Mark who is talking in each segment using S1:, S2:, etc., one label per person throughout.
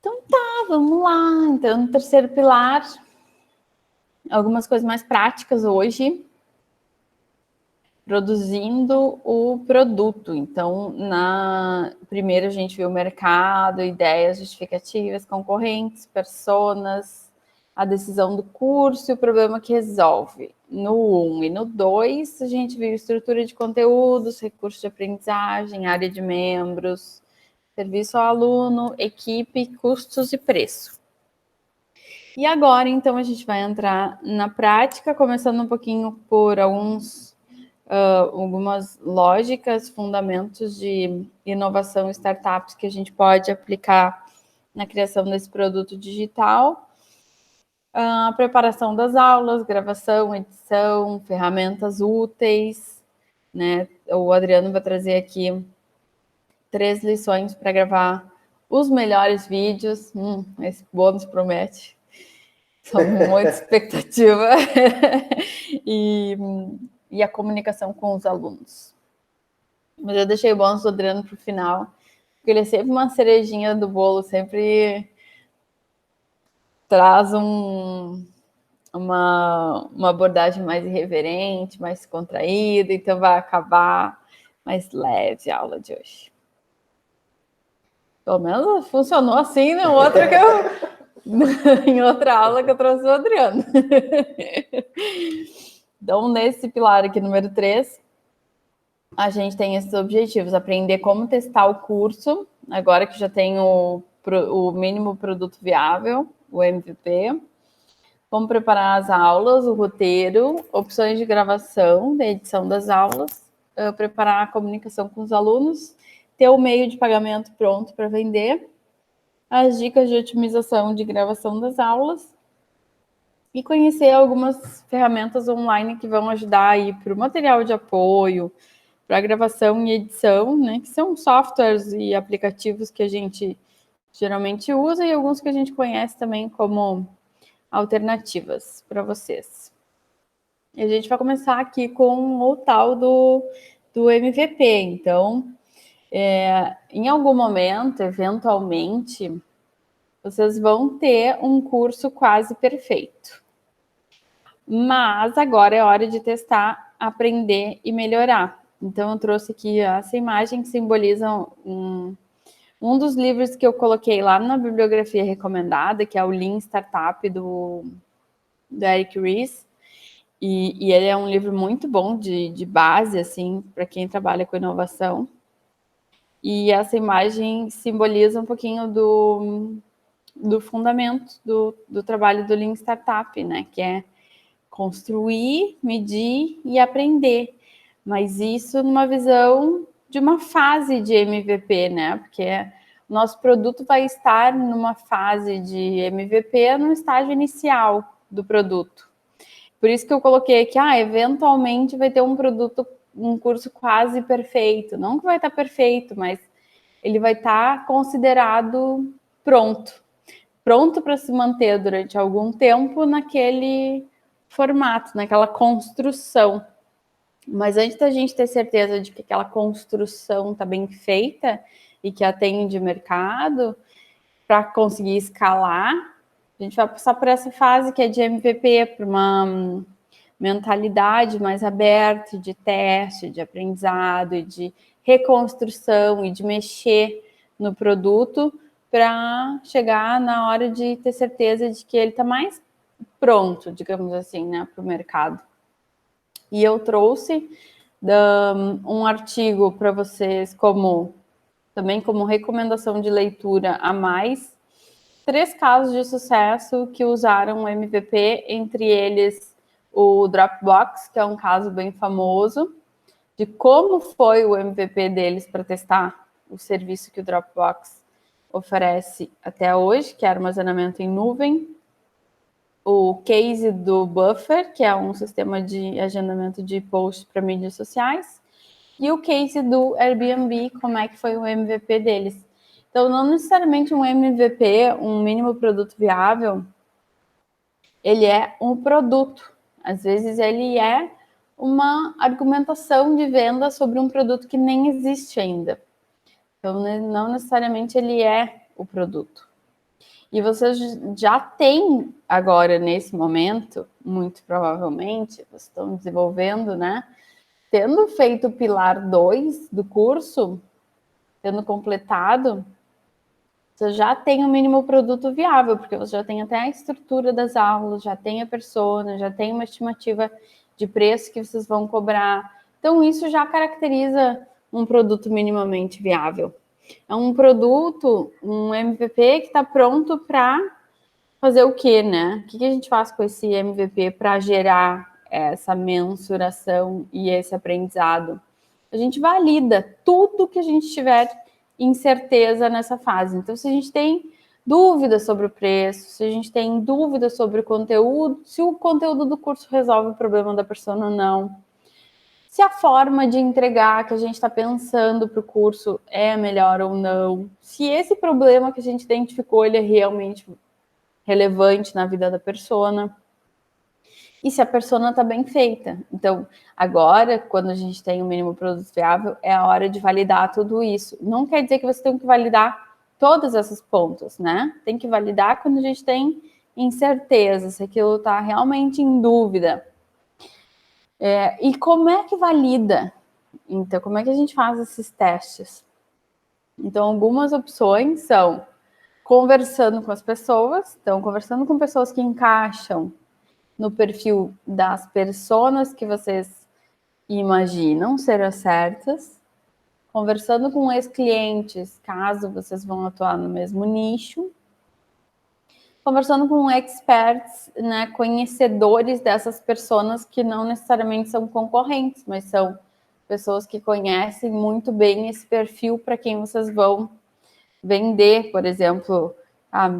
S1: Então tá, vamos lá. Então, no terceiro pilar, algumas coisas mais práticas hoje, produzindo o produto. Então, primeiro a gente viu o mercado, ideias justificativas, concorrentes, personas, a decisão do curso e o problema que resolve. No 1 e no 2, a gente viu estrutura de conteúdos, recursos de aprendizagem, área de membros, serviço ao aluno, equipe, custos e preço. E agora, então, a gente vai entrar na prática, começando um pouquinho por algumas lógicas, fundamentos de inovação, startups que a gente pode aplicar na criação desse produto digital. A preparação das aulas, gravação, edição, ferramentas úteis, né? O Adriano vai trazer aqui 3 lições para gravar os melhores vídeos. Esse bônus promete. São muita expectativa. e a comunicação com os alunos. Mas eu deixei o bônus do Adriano para o final, porque ele é sempre uma cerejinha do bolo, sempre traz uma abordagem mais irreverente, mais contraída, então vai acabar mais leve a aula de hoje. Pelo menos funcionou assim no outro que em outra aula que eu trouxe o Adriano. Então, nesse pilar aqui, número 3, a gente tem esses objetivos: aprender como testar o curso, agora que já tem o mínimo produto viável, o MVP, como preparar as aulas, o roteiro, opções de gravação, da edição das aulas, preparar a comunicação com os alunos, ter o meio de pagamento pronto para vender, as dicas de otimização de gravação das aulas e conhecer algumas ferramentas online que vão ajudar aí para o material de apoio, para gravação e edição, né, que são softwares e aplicativos que a gente geralmente usa e alguns que a gente conhece também como alternativas para vocês. E a gente vai começar aqui com o tal do MVP. Então, em algum momento, eventualmente, vocês vão ter um curso quase perfeito. Mas agora é hora de testar, aprender e melhorar. Então, eu trouxe aqui essa imagem que simboliza um dos livros que eu coloquei lá na bibliografia recomendada, que é o Lean Startup do Eric Ries. E ele é um livro muito bom de base, assim, para quem trabalha com inovação. E essa imagem simboliza um pouquinho do fundamento do trabalho do Lean Startup, né? Que é construir, medir e aprender. Mas isso numa visão de uma fase de MVP, né? Porque o nosso produto vai estar numa fase de MVP no estágio inicial do produto. Por isso que eu coloquei aqui, eventualmente vai ter um curso quase perfeito. Não que vai estar perfeito, mas ele vai estar considerado pronto para se manter durante algum tempo naquele formato, naquela construção. Mas antes da gente ter certeza de que aquela construção está bem feita e que atende mercado, para conseguir escalar, a gente vai passar por essa fase que é de MVP, para uma mentalidade mais aberta, de teste, de aprendizado, e de reconstrução e de mexer no produto para chegar na hora de ter certeza de que ele está mais pronto, digamos assim, né, para o mercado. E eu trouxe um artigo para vocês também como recomendação de leitura a mais, 3 casos de sucesso que usaram o MVP, entre eles o Dropbox, que é um caso bem famoso, de como foi o MVP deles para testar o serviço que o Dropbox oferece até hoje, que é armazenamento em nuvem. O case do Buffer, que é um sistema de agendamento de posts para mídias sociais. E o case do Airbnb, como é que foi o MVP deles. Então, não necessariamente um MVP, um mínimo produto viável, ele é um produto. Às vezes ele é uma argumentação de venda sobre um produto que nem existe ainda. Então, não necessariamente ele é o produto. E vocês já têm agora, nesse momento, muito provavelmente, vocês estão desenvolvendo, né? Tendo feito o pilar 2 do curso, tendo completado, você já tem o mínimo produto viável, porque você já tem até a estrutura das aulas, já tem a persona, já tem uma estimativa de preço que vocês vão cobrar. Então, isso já caracteriza um produto minimamente viável. É um produto, um MVP que está pronto para fazer o quê, né? O que a gente faz com esse MVP para gerar essa mensuração e esse aprendizado? A gente valida tudo que a gente tiver incerteza nessa fase. Então, se a gente tem dúvidas sobre o preço, se a gente tem dúvidas sobre o conteúdo, se o conteúdo do curso resolve o problema da pessoa ou não, se a forma de entregar que a gente está pensando para o curso é melhor ou não, se esse problema que a gente identificou ele é realmente relevante na vida da persona e se a persona está bem feita. Então, agora, quando a gente tem o mínimo produto viável, é a hora de validar tudo isso. Não quer dizer que você tem que validar todos esses pontos, né? Tem que validar quando a gente tem incerteza, se aquilo está realmente em dúvida. E como é que valida? Então, como é que a gente faz esses testes? Então, algumas opções são conversando com as pessoas, então, conversando com pessoas que encaixam no perfil das personas que vocês imaginam ser as certas, conversando com ex-clientes, caso vocês vão atuar no mesmo nicho, conversando com experts, né, conhecedores dessas pessoas que não necessariamente são concorrentes, mas são pessoas que conhecem muito bem esse perfil para quem vocês vão vender, por exemplo,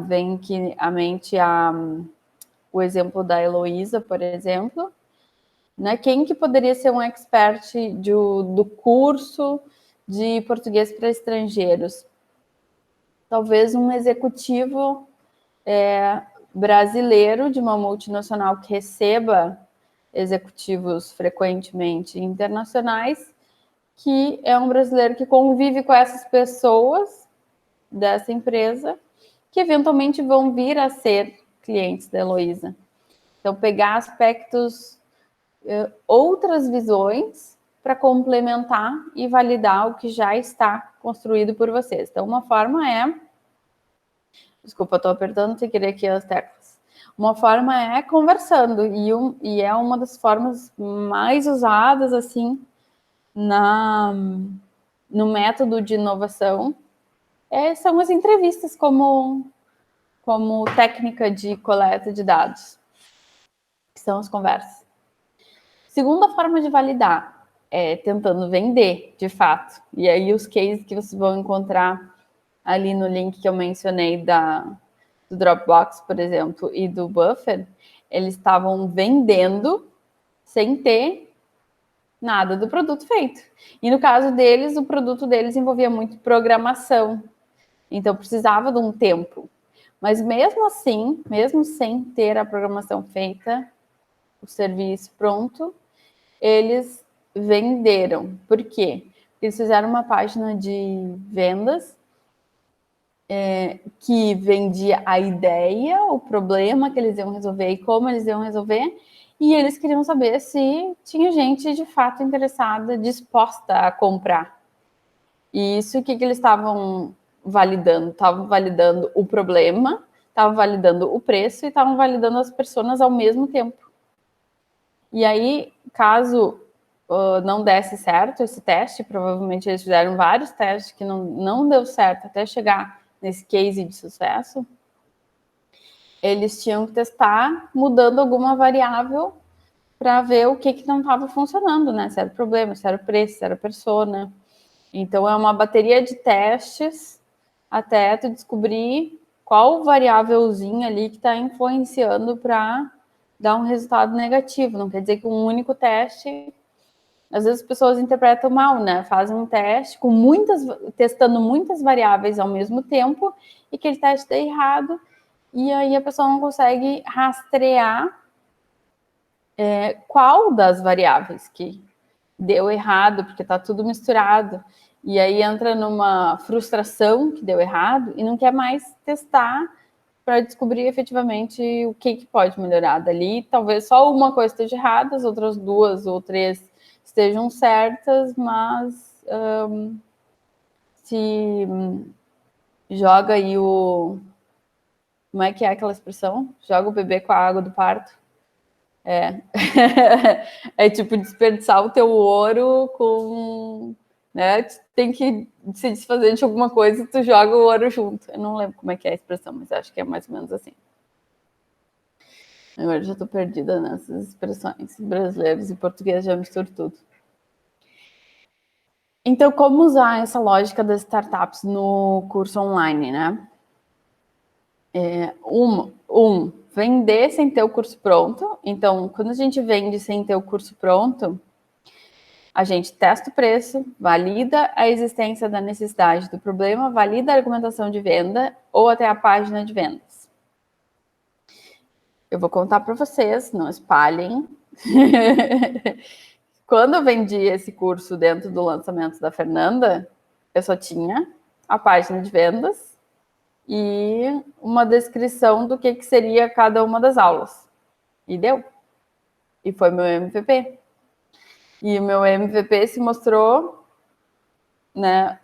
S1: vem aqui à mente o exemplo da Heloísa, por exemplo, né? Quem que poderia ser um expert do curso de português para estrangeiros? Talvez um executivo brasileiro de uma multinacional que receba executivos frequentemente internacionais, que é um brasileiro que convive com essas pessoas dessa empresa, que eventualmente vão vir a ser clientes da Heloísa. Então, pegar aspectos, outras visões para complementar e validar o que já está construído por vocês. Então, uma forma é... Desculpa, estou apertando sem querer aqui as teclas. Uma forma é conversando, e é uma das formas mais usadas, assim, no método de inovação, são as entrevistas como técnica de coleta de dados, que são as conversas. Segunda forma de validar é tentando vender, de fato. E aí os cases que vocês vão encontrar ali no link que eu mencionei do Dropbox, por exemplo, e do Buffer, eles estavam vendendo sem ter nada do produto feito. E no caso deles, o produto deles envolvia muito programação. Então precisava de um tempo. Mas mesmo assim, mesmo sem ter a programação feita, o serviço pronto, eles venderam. Por quê? Porque eles fizeram uma página de vendas que vendia a ideia, o problema que eles iam resolver e como eles iam resolver, e eles queriam saber se tinha gente de fato interessada, disposta a comprar. E isso, o que eles estavam validando? Estavam validando o problema, estavam validando o preço e estavam validando as pessoas ao mesmo tempo. E aí, caso não desse certo esse teste, provavelmente eles fizeram vários testes que não deu certo até chegar nesse case de sucesso, eles tinham que testar mudando alguma variável para ver o que não estava funcionando, né? Se era o problema, se era o preço, se era a persona. Então, é uma bateria de testes até tu descobrir qual variávelzinha ali que está influenciando para dar um resultado negativo. Não quer dizer que um único teste... Às vezes as pessoas interpretam mal, né? Fazem um teste testando muitas variáveis ao mesmo tempo e aquele teste dá errado e aí a pessoa não consegue rastrear qual das variáveis que deu errado, porque está tudo misturado. E aí entra numa frustração que deu errado e não quer mais testar para descobrir efetivamente o que pode melhorar dali. Talvez só uma coisa esteja errada, as outras 2 ou 3 estejam certas, mas se joga aí o... Como é que é aquela expressão? Joga o bebê com a água do parto. É. É tipo desperdiçar o teu ouro com... Né? Tem que se desfazer de alguma coisa e tu joga o ouro junto. Eu não lembro como é que é a expressão, mas acho que é mais ou menos assim. Agora já tô perdida nessas expressões brasileiras e português, já misturo tudo. Então, como usar essa lógica das startups no curso online, né? Vender sem ter o curso pronto. Então, quando a gente vende sem ter o curso pronto, a gente testa o preço, valida a existência da necessidade do problema, valida a argumentação de venda ou até a página de vendas. Eu vou contar para vocês, não espalhem. Quando eu vendi esse curso dentro do lançamento da Fernanda, eu só tinha a página de vendas e uma descrição do que seria cada uma das aulas. E deu. E foi meu MVP. E o meu MVP se mostrou, né,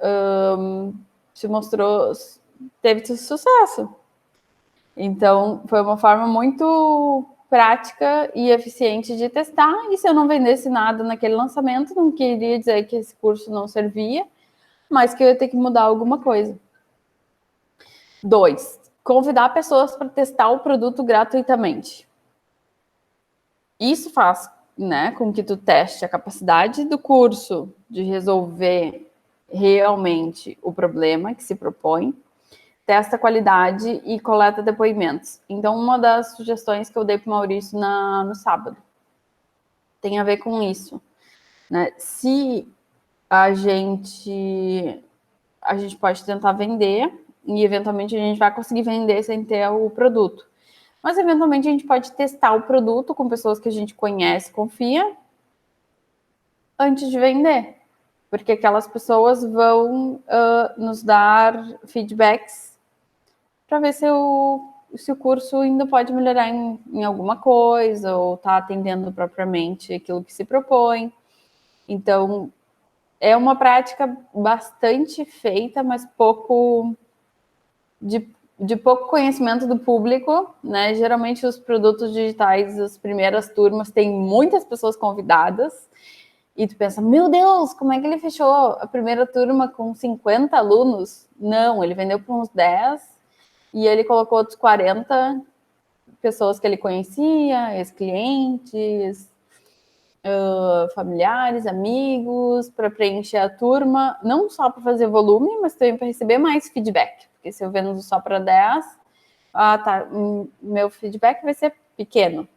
S1: teve sucesso. Então, foi uma forma muito prática e eficiente de testar, e se eu não vendesse nada naquele lançamento, não queria dizer que esse curso não servia, mas que eu ia ter que mudar alguma coisa. 2, convidar pessoas para testar o produto gratuitamente. Isso faz, né, com que tu teste a capacidade do curso de resolver realmente o problema que se propõe, testa a qualidade e coleta depoimentos. Então, uma das sugestões que eu dei para o Maurício no sábado tem a ver com isso, né? Se a gente pode tentar vender e eventualmente a gente vai conseguir vender sem ter o produto. Mas eventualmente a gente pode testar o produto com pessoas que a gente conhece, confia, antes de vender. Porque aquelas pessoas vão nos dar feedbacks para ver se o curso ainda pode melhorar em alguma coisa, ou está atendendo propriamente aquilo que se propõe. Então, é uma prática bastante feita, mas de pouco conhecimento do público, né? Geralmente os produtos digitais, as primeiras turmas, têm muitas pessoas convidadas, e tu pensa, meu Deus, como é que ele fechou a primeira turma com 50 alunos? Não, ele vendeu para uns 10, e ele colocou outros 40 pessoas que ele conhecia, ex-clientes, familiares, amigos, para preencher a turma, não só para fazer volume, mas também para receber mais feedback. Porque se eu vendo só para 10, meu feedback vai ser pequeno.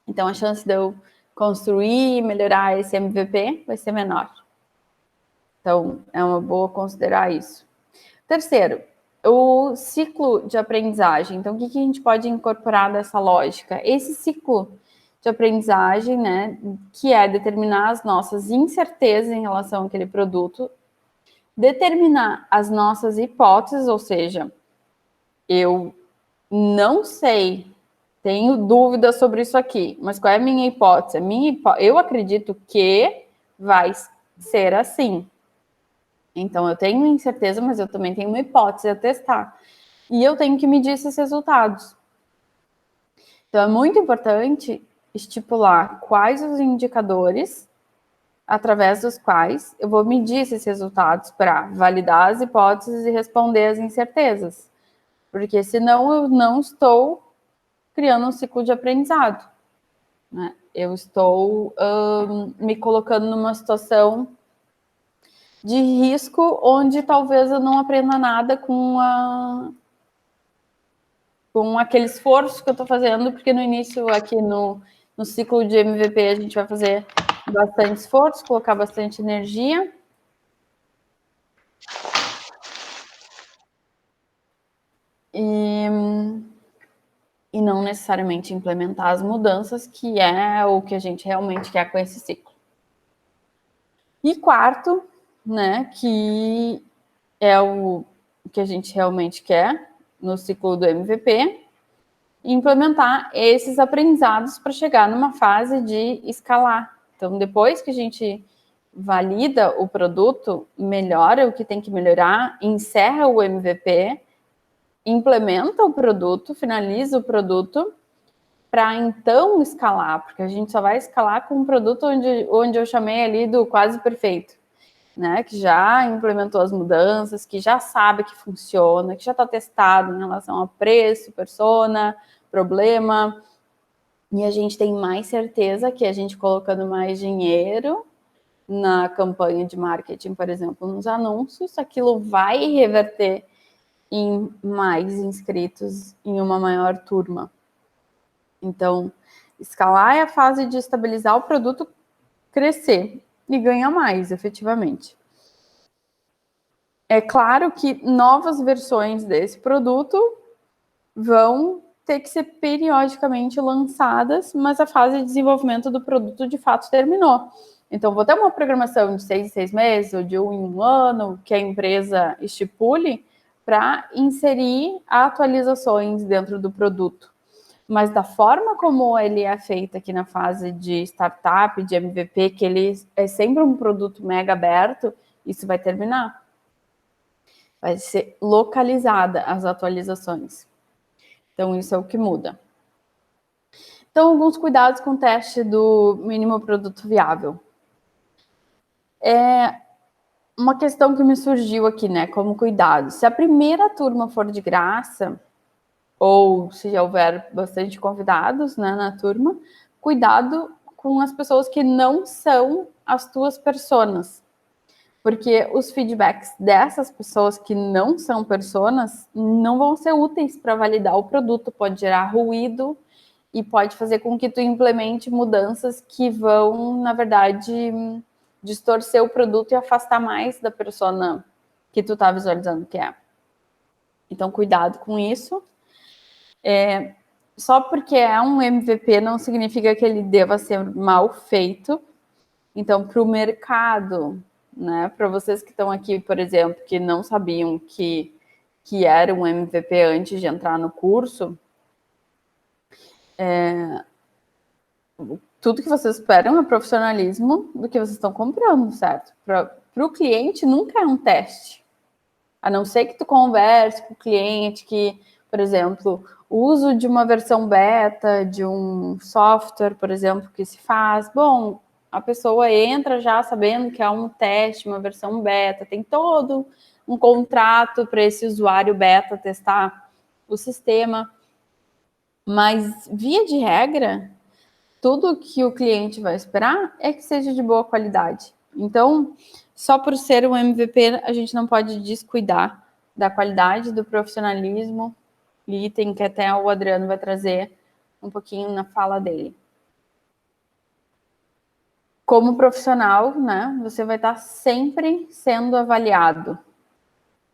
S1: Então, a chance de eu construir e melhorar esse MVP vai ser menor. Então, é uma boa considerar isso. Terceiro, o ciclo de aprendizagem. Então, o que a gente pode incorporar dessa lógica? Esse ciclo de aprendizagem, né, que é determinar as nossas incertezas em relação àquele produto, determinar as nossas hipóteses, ou seja, eu não sei, tenho dúvidas sobre isso aqui, mas qual é a minha hipótese? Eu acredito que vai ser assim. Então, eu tenho incerteza, mas eu também tenho uma hipótese a testar. E eu tenho que medir esses resultados. Então, é muito importante estipular quais os indicadores através dos quais eu vou medir esses resultados para validar as hipóteses e responder às incertezas. Porque senão eu não estou criando um ciclo de aprendizado, né? Eu estou me colocando numa situação de risco onde talvez eu não aprenda nada com aquele esforço que eu estou fazendo, porque no início, aqui no ciclo de MVP, a gente vai fazer bastante esforço, colocar bastante energia. E não necessariamente implementar as mudanças, que é o que a gente realmente quer com esse ciclo. E quarto, né, que é o que a gente realmente quer, no ciclo do MVP, e implementar esses aprendizados para chegar numa fase de escalar. Então, depois que a gente valida o produto, melhora o que tem que melhorar, encerra o MVP, implementa o produto, finaliza o produto, para então escalar, porque a gente só vai escalar com um produto onde eu chamei ali do quase perfeito, né? Que já implementou as mudanças, que já sabe que funciona, que já está testado em relação a preço, persona, problema, e a gente tem mais certeza que a gente colocando mais dinheiro na campanha de marketing, por exemplo, nos anúncios, aquilo vai reverter em mais inscritos em uma maior turma. Então, escalar é a fase de estabilizar o produto, crescer e ganhar mais, efetivamente. É claro que novas versões desse produto vão ter que ser periodicamente lançadas, mas a fase de desenvolvimento do produto de fato terminou. Então, vou ter uma programação de 6 em 6 meses ou de 1 em 1 ano, que a empresa estipule, para inserir atualizações dentro do produto. Mas da forma como ele é feito aqui na fase de startup, de MVP, que ele é sempre um produto mega aberto, isso vai terminar. Vai ser localizada as atualizações. Então, isso é o que muda. Então, alguns cuidados com o teste do mínimo produto viável. É uma questão que me surgiu aqui, né, como cuidado. Se a primeira turma for de graça, ou se já houver bastante convidados, né, na turma, cuidado com as pessoas que não são as tuas personas. Porque os feedbacks dessas pessoas que não são personas não vão ser úteis para validar o produto, pode gerar ruído e pode fazer com que tu implemente mudanças que vão, na verdade, distorcer o produto e afastar mais da persona que tu tá visualizando que é. Então, cuidado com isso. Só porque é um MVP não significa que ele deva ser mal feito. Então, para o mercado, né, para vocês que estão aqui, por exemplo, que não sabiam que era um MVP antes de entrar no curso, tudo que vocês esperam é profissionalismo do que vocês estão comprando, certo? Para o cliente nunca é um teste. A não ser que tu converse com o cliente que, por exemplo, o uso de uma versão beta de um software, por exemplo, que se faz, bom, a pessoa entra já sabendo que é um teste, uma versão beta, tem todo um contrato para esse usuário beta testar o sistema. Mas, via de regra, tudo que o cliente vai esperar é que seja de boa qualidade. Então, só por ser um MVP, a gente não pode descuidar da qualidade, do profissionalismo, item que até o Adriano vai trazer um pouquinho na fala dele. Como profissional, né, você vai estar sempre sendo avaliado.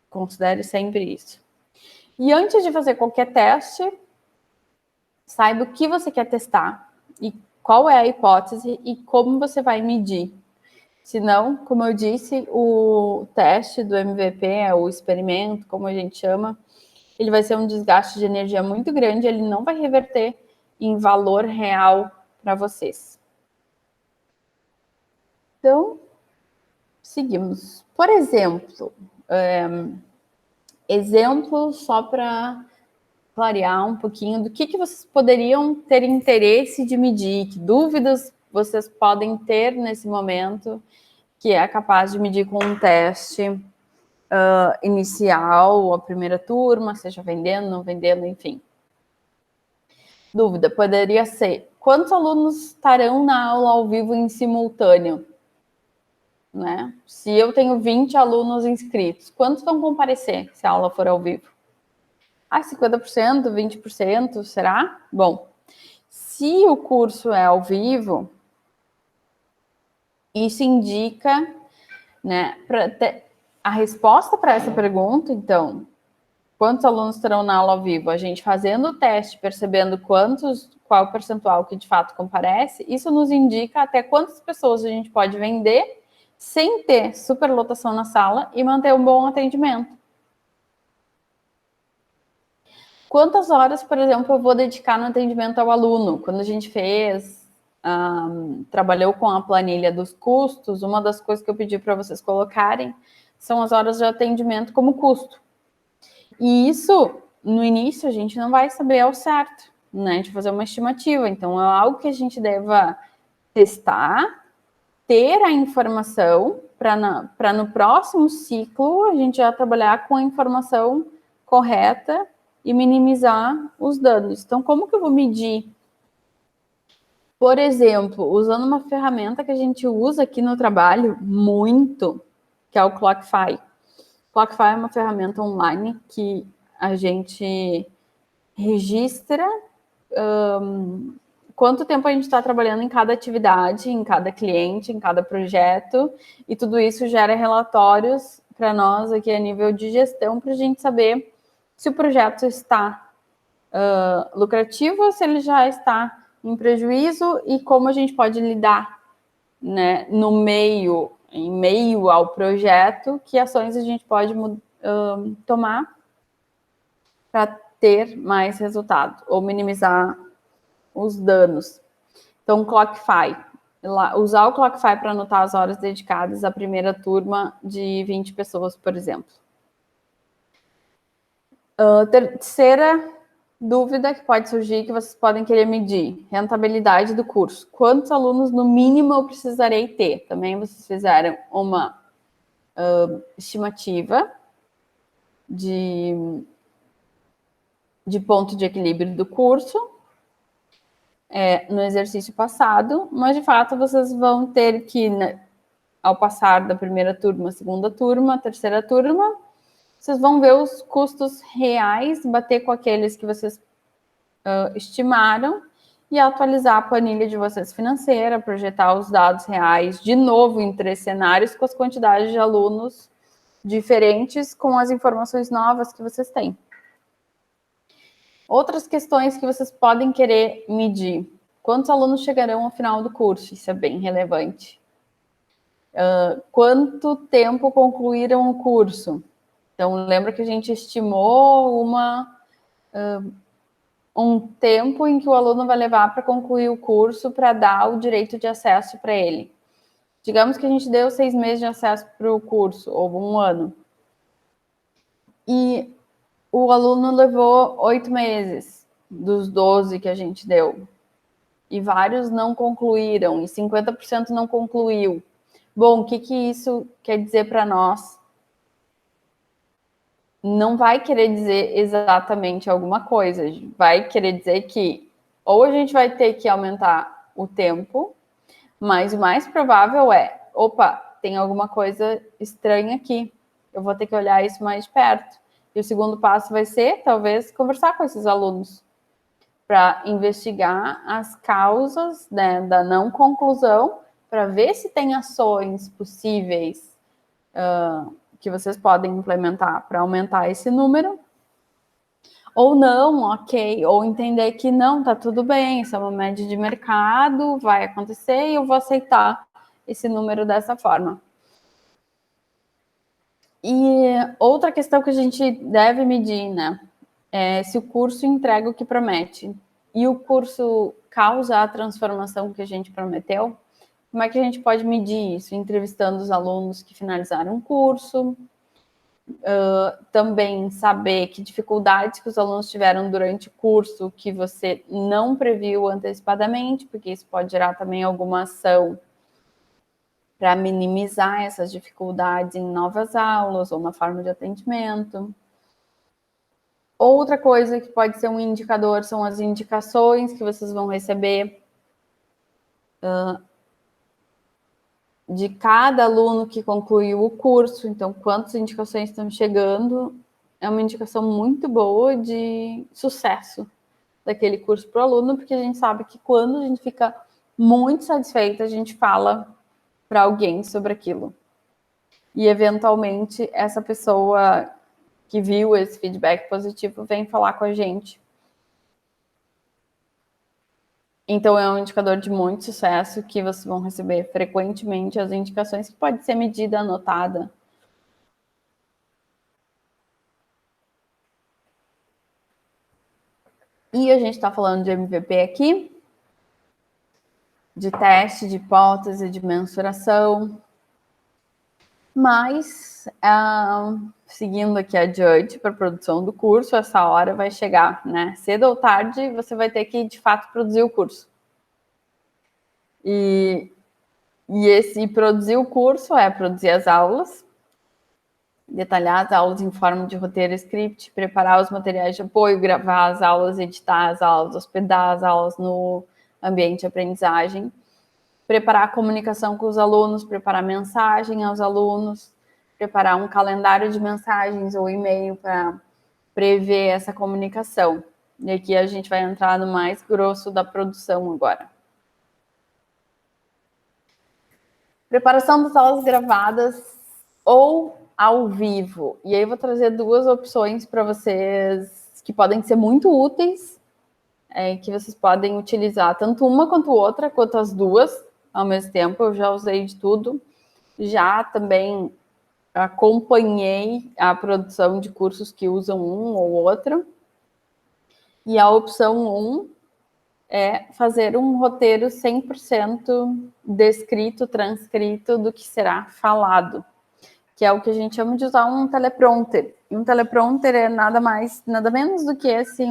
S1: Considere sempre isso. E antes de fazer qualquer teste, saiba o que você quer testar e qual é a hipótese e como você vai medir. Senão, como eu disse, o teste do MVP, o experimento, como a gente chama, ele vai ser um desgaste de energia muito grande, ele não vai reverter em valor real para vocês. Então, seguimos. Por exemplo, exemplo só para clarear um pouquinho do que vocês poderiam ter interesse de medir, que dúvidas vocês podem ter nesse momento, que é capaz de medir com um teste inicial, a primeira turma, seja vendendo, não vendendo, enfim. Dúvida poderia ser: quantos alunos estarão na aula ao vivo em simultâneo? Né? Se eu tenho 20 alunos inscritos, quantos vão comparecer se a aula for ao vivo? 50%, 20%, será? Bom, se o curso é ao vivo, isso indica, né, a resposta para essa pergunta, então, quantos alunos terão na aula ao vivo? A gente fazendo o teste, percebendo qual o percentual que de fato comparece, isso nos indica até quantas pessoas a gente pode vender sem ter superlotação na sala e manter um bom atendimento. Quantas horas, por exemplo, eu vou dedicar no atendimento ao aluno? Quando a gente trabalhou com a planilha dos custos, uma das coisas que eu pedi para vocês colocarem são as horas de atendimento como custo. E isso, no início, a gente não vai saber ao certo, né? A gente vai fazer uma estimativa. Então, é algo que a gente deva testar, ter a informação para no próximo ciclo a gente já trabalhar com a informação correta e minimizar os danos. Então, como que eu vou medir? Por exemplo, usando uma ferramenta que a gente usa aqui no trabalho muito, que é o Clockify. Clockify é uma ferramenta online que a gente registra quanto tempo a gente está trabalhando em cada atividade, em cada cliente, em cada projeto, e tudo isso gera relatórios para nós aqui a nível de gestão, para a gente saber se o projeto está lucrativo ou se ele já está em prejuízo e como a gente pode lidar, né, em meio ao projeto, que ações a gente pode tomar para ter mais resultado ou minimizar os danos. Então, Clockify. Usar o Clockify para anotar as horas dedicadas à primeira turma de 20 pessoas, por exemplo. Terceira dúvida que pode surgir, que vocês podem querer medir: rentabilidade do curso. Quantos alunos, no mínimo, eu precisarei ter? Também vocês fizeram uma estimativa de ponto de equilíbrio do curso no exercício passado, mas de fato vocês vão ter que, ao passar da primeira turma, segunda turma, terceira turma, vocês vão ver os custos reais, bater com aqueles que vocês estimaram e atualizar a planilha de vocês financeira, projetar os dados reais de novo em 3 cenários com as quantidades de alunos diferentes, com as informações novas que vocês têm. Outras questões que vocês podem querer medir: quantos alunos chegarão ao final do curso? Isso é bem relevante. Quanto tempo concluíram o curso? Então, lembra que a gente estimou um tempo em que o aluno vai levar para concluir o curso para dar o direito de acesso para ele. Digamos que a gente deu 6 meses de acesso para o curso, ou 1 ano. E o aluno levou 8 meses dos 12 que a gente deu. E vários não concluíram, e 50% não concluiu. Bom, o que isso quer dizer para nós? Não vai querer dizer exatamente alguma coisa, vai querer dizer que ou a gente vai ter que aumentar o tempo, mas o mais provável é: opa, tem alguma coisa estranha aqui, eu vou ter que olhar isso mais de perto. E o segundo passo vai ser, talvez, conversar com esses alunos para investigar as causas, né, da não conclusão, para ver se tem ações possíveis que vocês podem implementar para aumentar esse número, ou não, ok, ou entender que não, tá tudo bem, isso é uma média de mercado, vai acontecer e eu vou aceitar esse número dessa forma. E outra questão que a gente deve medir, né, é se o curso entrega o que promete. E o curso causa a transformação que a gente prometeu? Como é que a gente pode medir isso? Entrevistando os alunos que finalizaram o curso, também saber que dificuldades que os alunos tiveram durante o curso que você não previu antecipadamente, porque isso pode gerar também alguma ação para minimizar essas dificuldades em novas aulas ou na forma de atendimento. Outra coisa que pode ser um indicador são as indicações que vocês vão receber de cada aluno que concluiu o curso. Então, quantas indicações estão chegando é uma indicação muito boa de sucesso daquele curso para o aluno, porque a gente sabe que quando a gente fica muito satisfeita, a gente fala para alguém sobre aquilo. E, eventualmente, essa pessoa que viu esse feedback positivo vem falar com a gente. Então, é um indicador de muito sucesso que vocês vão receber frequentemente as indicações, que pode ser medida, anotada. E a gente está falando de MVP aqui, de teste, de hipótese, de mensuração. Mas, seguindo aqui adiante para a produção do curso, essa hora vai chegar, né? Cedo ou tarde, você vai ter que, de fato, produzir o curso. E esse produzir o curso é produzir as aulas, detalhar as aulas em forma de roteiro, script, preparar os materiais de apoio, gravar as aulas, editar as aulas, hospedar as aulas no ambiente de aprendizagem, preparar a comunicação com os alunos, preparar mensagem aos alunos, preparar um calendário de mensagens ou e-mail para prever essa comunicação. E aqui a gente vai entrar no mais grosso da produção agora. Preparação das aulas gravadas ou ao vivo. E aí eu vou trazer duas opções para vocês que podem ser muito úteis, que vocês podem utilizar tanto uma quanto outra, quanto as duas ao mesmo tempo. Eu já usei de tudo. Já também acompanhei a produção de cursos que usam um ou outro. E a opção 1 é fazer um roteiro 100% descrito, transcrito do que será falado, que é o que a gente chama de usar um teleprompter. E um teleprompter é nada mais, nada menos do que esse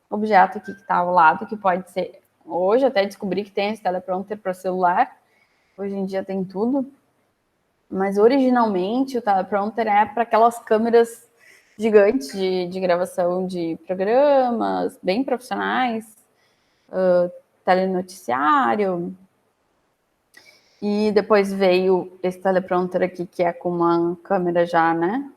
S1: objeto aqui que está ao lado, que pode ser... Hoje até descobri que tem esse teleprompter para celular. Hoje em dia tem tudo. Mas originalmente o teleprompter é para aquelas câmeras gigantes de gravação de programas, bem profissionais, telenoticiário. E depois veio esse teleprompter aqui, que é com uma câmera já, né?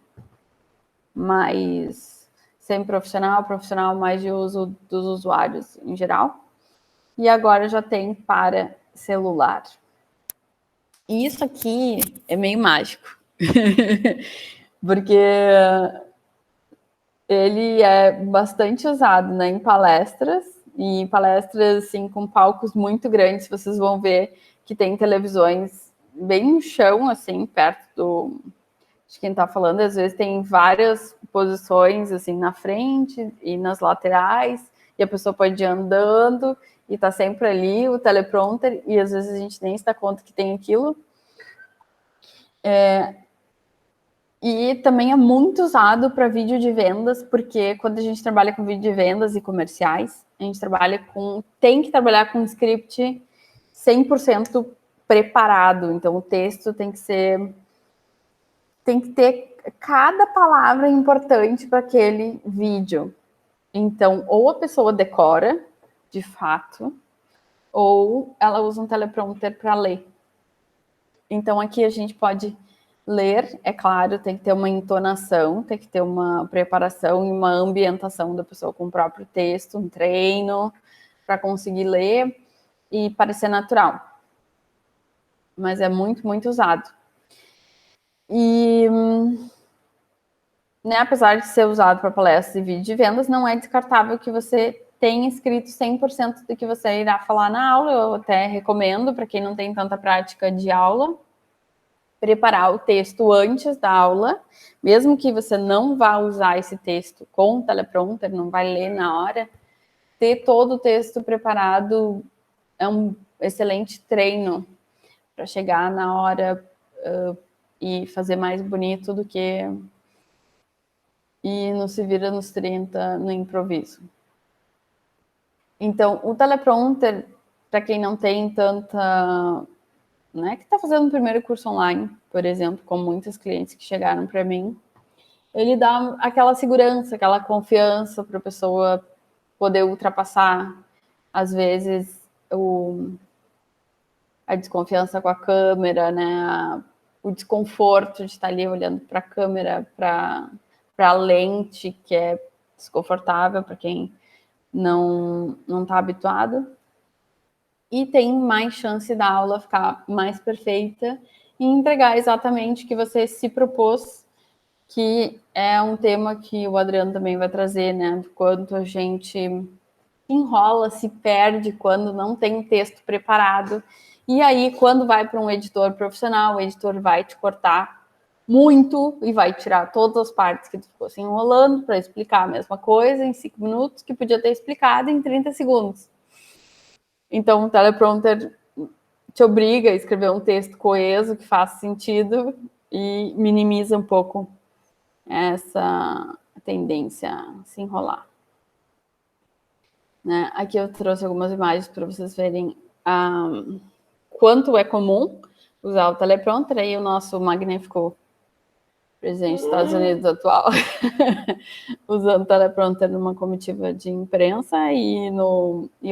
S1: Mais semi-profissional, mais de uso dos usuários em geral. E agora já tem para celular. E isso aqui é meio mágico. Porque ele é bastante usado, né, em palestras, e palestras assim, com palcos muito grandes. Vocês vão ver que tem televisões bem no chão, assim, perto de quem está falando. Às vezes tem várias posições assim na frente e nas laterais, e a pessoa pode ir andando e está sempre ali o teleprompter, e às vezes a gente nem se dá conta que tem aquilo. E também é muito usado para vídeo de vendas, porque quando a gente trabalha com vídeo de vendas e comerciais, a gente tem que trabalhar com um script 100% preparado. Então o texto tem que ter cada palavra importante para aquele vídeo. Então, ou a pessoa decora, de fato, ou ela usa um teleprompter para ler. Então aqui a gente pode ler, é claro, tem que ter uma entonação, tem que ter uma preparação e uma ambientação da pessoa com o próprio texto, um treino para conseguir ler e parecer natural. Mas é muito, muito usado. E, né, apesar de ser usado para palestras e vídeo de vendas, não é descartável que você tenha escrito 100% do que você irá falar na aula. Eu até recomendo, para quem não tem tanta prática de aula, preparar o texto antes da aula, mesmo que você não vá usar esse texto com o teleprompter, não vai ler na hora, ter todo o texto preparado é um excelente treino para chegar na hora e fazer mais bonito do que ir no se vira nos 30 no improviso. Então, o teleprompter, para quem não tem tanta... né, que está fazendo o primeiro curso online, por exemplo, com muitos clientes que chegaram para mim, ele dá aquela segurança, aquela confiança para a pessoa poder ultrapassar, às vezes, a desconfiança com a câmera, né, o desconforto de estar ali olhando para a câmera, para a lente, que é desconfortável para quem não está habituado. E tem mais chance da aula ficar mais perfeita e entregar exatamente o que você se propôs, que é um tema que o Adriano também vai trazer, né? Do quanto a gente enrola, se perde quando não tem um texto preparado. E aí, quando vai para um editor profissional, o editor vai te cortar muito e vai tirar todas as partes que tu ficou se enrolando para explicar a mesma coisa em 5 minutos que podia ter explicado em 30 segundos. Então, o teleprompter te obriga a escrever um texto coeso que faça sentido e minimiza um pouco essa tendência a se enrolar. Né? Aqui eu trouxe algumas imagens para vocês verem quanto é comum usar o teleprompter. Aí o nosso magnífico presidente dos Estados Unidos atual usando o teleprompter numa comitiva de imprensa e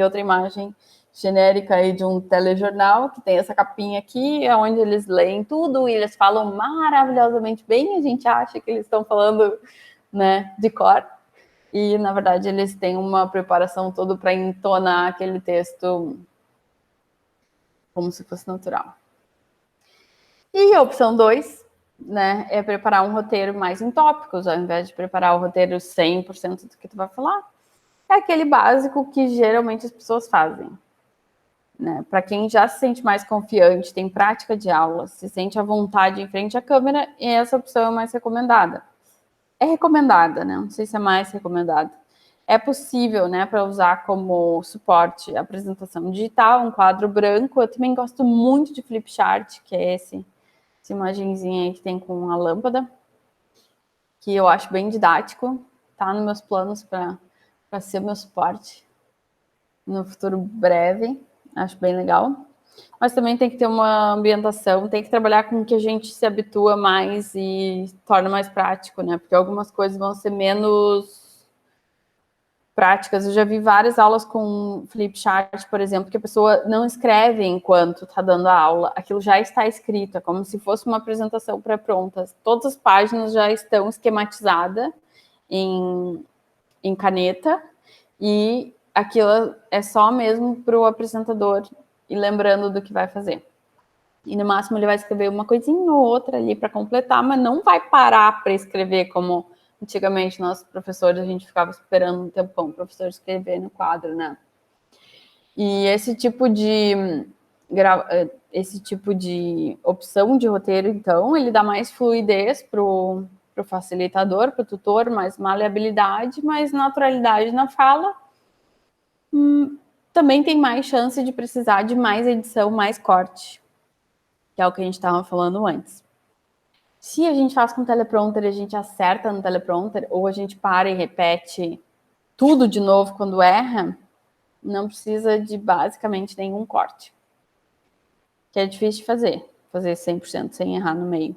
S1: outra imagem genérica aí de um telejornal que tem essa capinha aqui, onde eles leem tudo e eles falam maravilhosamente bem, a gente acha que eles estão falando, né, de cor, e na verdade eles têm uma preparação toda para entonar aquele texto como se fosse natural. E a opção 2, né, é preparar um roteiro mais em tópicos, ao invés de preparar o roteiro 100% do que tu vai falar. É aquele básico que geralmente as pessoas fazem. Né? Para quem já se sente mais confiante, tem prática de aula, se sente à vontade em frente à câmera, essa opção é mais recomendada. É recomendada, né? Não sei se é mais recomendada. É possível, né, para usar como suporte a apresentação digital, um quadro branco. Eu também gosto muito de Flipchart, que é essa imagenzinha aí que tem com a lâmpada, que eu acho bem didático, tá nos meus planos para ser meu suporte no futuro breve, acho bem legal. Mas também tem que ter uma ambientação, tem que trabalhar com o que a gente se habitua mais e torna mais prático, né? Porque algumas coisas vão ser menos práticas. Eu já vi várias aulas com Flipchart, por exemplo, que a pessoa não escreve enquanto está dando a aula. Aquilo já está escrito, é como se fosse uma apresentação pré-pronta. Todas as páginas já estão esquematizadas em caneta e aquilo é só mesmo para o apresentador ir lembrando do que vai fazer. E no máximo ele vai escrever uma coisinha ou outra ali para completar, mas não vai parar para escrever como antigamente nossos professores, a gente ficava esperando um tempão o professor escrever no quadro, né? E esse tipo de opção de roteiro, então, ele dá mais fluidez pro facilitador, pro tutor, mais maleabilidade, mais naturalidade na fala. Também tem mais chance de precisar de mais edição, mais corte, que é o que a gente estava falando antes. Se a gente faz com teleprompter e a gente acerta no teleprompter, ou a gente para e repete tudo de novo quando erra, não precisa de basicamente nenhum corte. Que é difícil de fazer 100% sem errar no meio.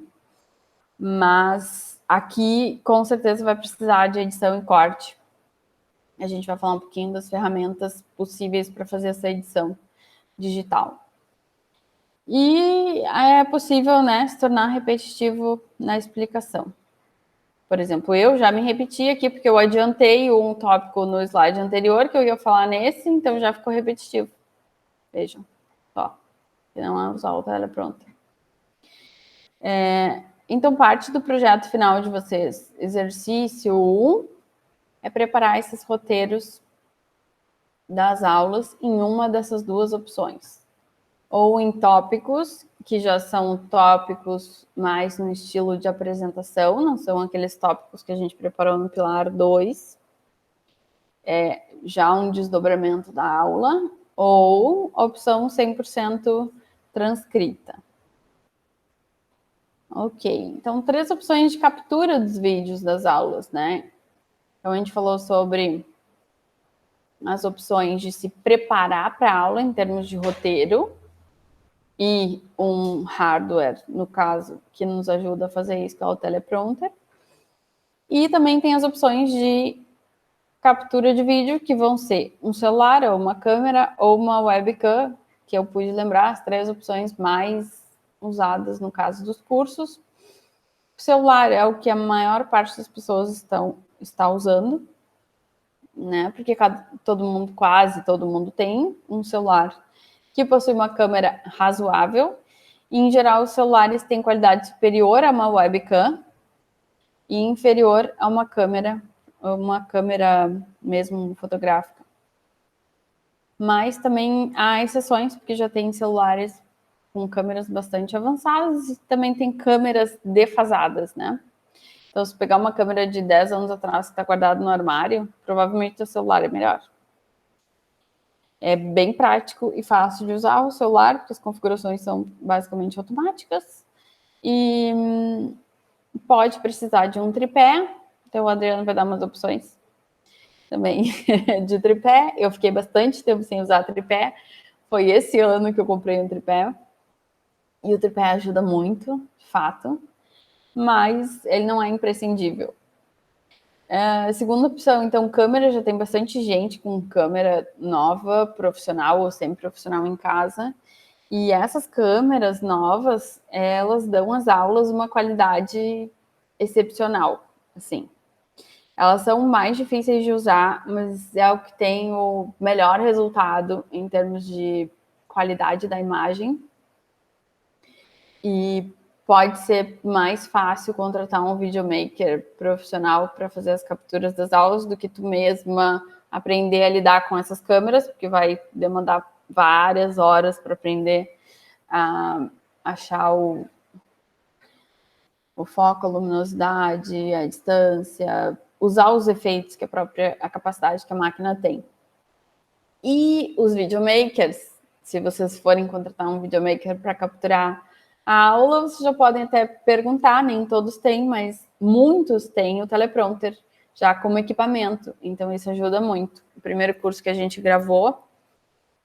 S1: Mas aqui, com certeza, vai precisar de edição e corte. A gente vai falar um pouquinho das ferramentas possíveis para fazer essa edição digital. E é possível, né, se tornar repetitivo na explicação. Por exemplo, eu já me repeti aqui porque eu adiantei um tópico no slide anterior que eu ia falar nesse, então já ficou repetitivo. Vejam, ó, que não é usar o teleprompter. Então, parte do projeto final de vocês, exercício 1, é preparar esses roteiros das aulas em uma dessas duas opções. Ou em tópicos, que já são tópicos mais no estilo de apresentação, não são aqueles tópicos que a gente preparou no Pilar 2, já um desdobramento da aula, ou opção 100% transcrita. Ok, então 3 opções de captura dos vídeos das aulas, né? Então a gente falou sobre as opções de se preparar para a aula em termos de roteiro, e um hardware, no caso, que nos ajuda a fazer isso, que é o teleprompter. E também tem as opções de captura de vídeo, que vão ser um celular, ou uma câmera, ou uma webcam, que eu pude lembrar, as 3 opções mais usadas no caso dos cursos. O celular é o que a maior parte das pessoas está usando, né? Porque quase todo mundo tem um celular que possui uma câmera razoável. E, em geral, os celulares têm qualidade superior a uma webcam e inferior a uma câmera mesmo fotográfica. Mas também há exceções, porque já tem celulares com câmeras bastante avançadas e também tem câmeras defasadas, né? Então, se pegar uma câmera de 10 anos atrás que está guardada no armário, provavelmente o celular é melhor. É bem prático e fácil de usar o celular, porque as configurações são basicamente automáticas. E pode precisar de um tripé, então o Adriano vai dar umas opções também de tripé. Eu fiquei bastante tempo sem usar tripé. Foi esse ano que eu comprei um tripé. E o tripé ajuda muito, de fato, mas ele não é imprescindível. Segunda opção, então, câmera. Já tem bastante gente com câmera nova, profissional ou semi-profissional em casa. E essas câmeras novas, elas dão às aulas uma qualidade excepcional, assim. Elas são mais difíceis de usar, mas é o que tem o melhor resultado em termos de qualidade da imagem. E pode ser mais fácil contratar um videomaker profissional para fazer as capturas das aulas do que tu mesma aprender a lidar com essas câmeras, porque vai demandar várias horas para aprender a achar o foco, a luminosidade, a distância, usar os efeitos que a capacidade que a máquina tem. E os videomakers, se vocês forem contratar um videomaker para capturar a aula, vocês já podem até perguntar, nem todos têm, mas muitos têm o teleprompter já como equipamento, então isso ajuda muito. O primeiro curso que a gente gravou,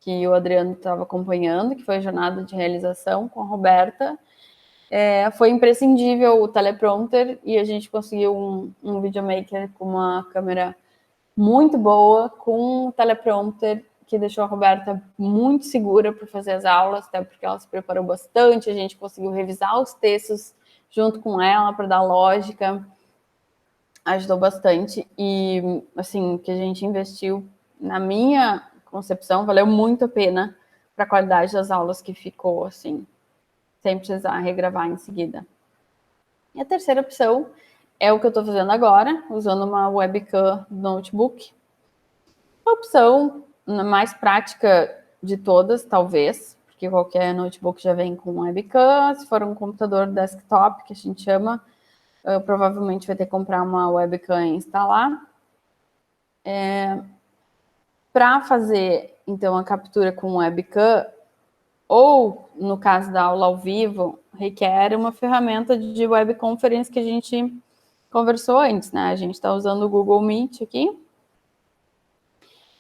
S1: que o Adriano estava acompanhando, que foi a jornada de realização com a Roberta, foi imprescindível o teleprompter e a gente conseguiu um videomaker com uma câmera muito boa, com um teleprompter que deixou a Roberta muito segura para fazer as aulas, até porque ela se preparou bastante, a gente conseguiu revisar os textos junto com ela para dar lógica, ajudou bastante. E, assim, que a gente investiu, na minha concepção, valeu muito a pena para a qualidade das aulas que ficou, assim, sem precisar regravar em seguida. E a terceira opção é o que eu estou fazendo agora, usando uma webcam notebook. A opção mais prática de todas, talvez, porque qualquer notebook já vem com webcam. Se for um computador desktop, que a gente chama, provavelmente vai ter que comprar uma webcam e instalar. Para fazer, então, a captura com webcam, ou, no caso da aula ao vivo, requer uma ferramenta de webconference que a gente conversou antes, né? A gente está usando o Google Meet aqui.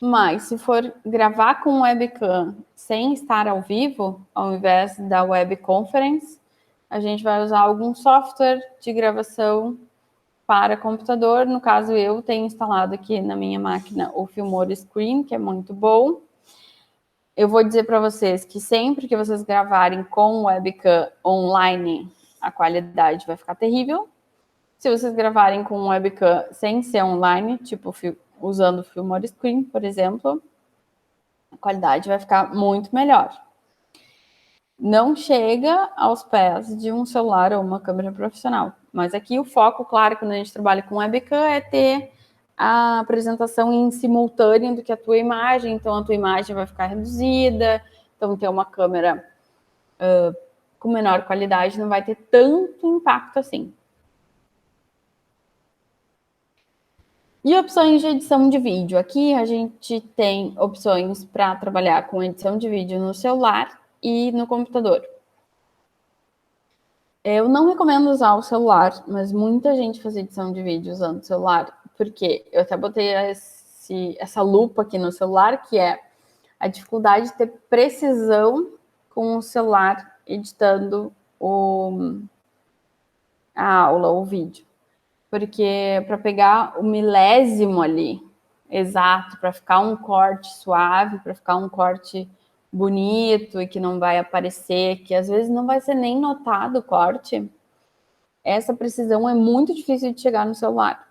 S1: Mas, se for gravar com webcam sem estar ao vivo, ao invés da webconference, a gente vai usar algum software de gravação para computador. No caso, eu tenho instalado aqui na minha máquina o Filmora Screen, que é muito bom. Eu vou dizer para vocês que sempre que vocês gravarem com webcam online, a qualidade vai ficar terrível. Se vocês gravarem com webcam sem ser online, tipo usando o Filmora Screen, por exemplo, a qualidade vai ficar muito melhor. Não chega aos pés de um celular ou uma câmera profissional. Mas aqui o foco, claro, quando a gente trabalha com webcam, é ter a apresentação em simultâneo do que a tua imagem. Então, a tua imagem vai ficar reduzida. Então, ter uma câmera com menor qualidade não vai ter tanto impacto assim. E opções de edição de vídeo. Aqui a gente tem opções para trabalhar com edição de vídeo no celular e no computador. Eu não recomendo usar o celular, mas muita gente faz edição de vídeo usando o celular, porque eu até botei essa lupa aqui no celular, que é a dificuldade de ter precisão com o celular editando a aula, o vídeo. Porque para pegar o milésimo ali, exato, para ficar um corte suave, para ficar um corte bonito e que não vai aparecer, que às vezes não vai ser nem notado o corte, essa precisão é muito difícil de chegar no celular.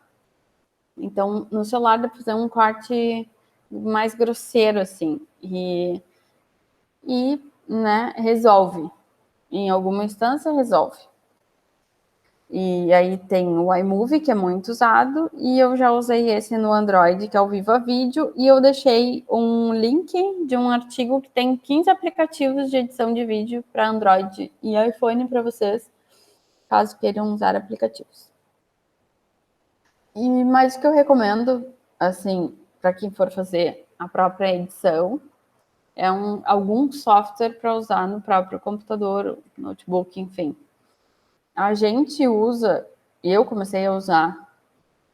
S1: Então, no celular dá para fazer um corte mais grosseiro, assim, e né, resolve. Em alguma instância, resolve. E aí tem o iMovie, que é muito usado, e eu já usei esse no Android, que é o Viva Vídeo, e eu deixei um link de um artigo que tem 15 aplicativos de edição de vídeo para Android e iPhone para vocês, caso queiram usar aplicativos. E mais o que eu recomendo, assim, para quem for fazer a própria edição, é algum software para usar no próprio computador, notebook, enfim. A gente usa, eu comecei a usar,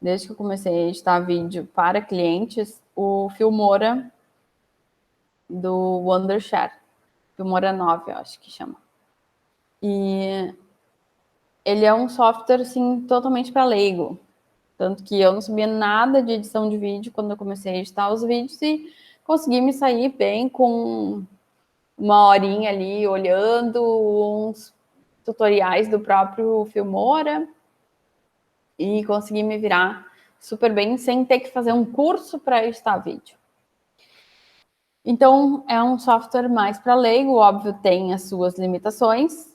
S1: desde que eu comecei a editar vídeo para clientes, o Filmora do Wondershare. Filmora 9, eu acho que chama. E ele é um software, assim, totalmente para leigo. Tanto que eu não sabia nada de edição de vídeo quando eu comecei a editar os vídeos e consegui me sair bem com uma horinha ali olhando uns tutoriais do próprio Filmora e consegui me virar super bem sem ter que fazer um curso para editar vídeo. Então, é um software mais para leigo, óbvio, tem as suas limitações,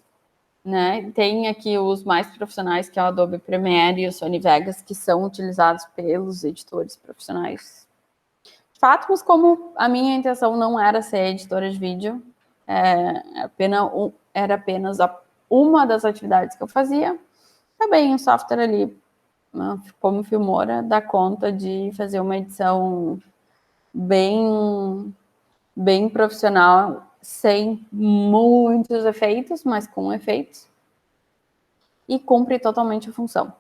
S1: né? Tem aqui os mais profissionais, que é o Adobe Premiere e o Sony Vegas, que são utilizados pelos editores profissionais. De fato, mas como a minha intenção não era ser editora de vídeo, era apenas uma das atividades que eu fazia, também o software ali, como Filmora, dá conta de fazer uma edição bem, bem profissional, sem muitos efeitos, mas com efeitos, e cumpre totalmente a função.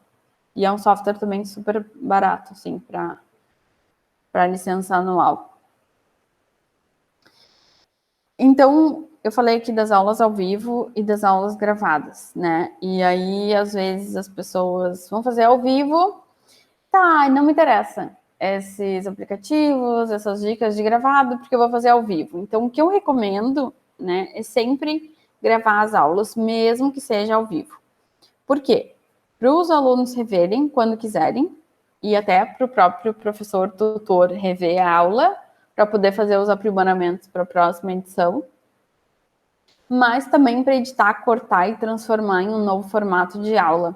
S1: E é um software também super barato, assim, para licença anual. Então, eu falei aqui das aulas ao vivo e das aulas gravadas, né? E aí, às vezes, as pessoas vão fazer ao vivo, tá, não me interessa esses aplicativos, essas dicas de gravado, porque eu vou fazer ao vivo. Então, o que eu recomendo, né, é sempre gravar as aulas, mesmo que seja ao vivo. Por quê? Para os alunos reverem quando quiserem, e até para o próprio professor tutor rever a aula, para poder fazer os aprimoramentos para a próxima edição, mas também para editar, cortar e transformar em um novo formato de aula.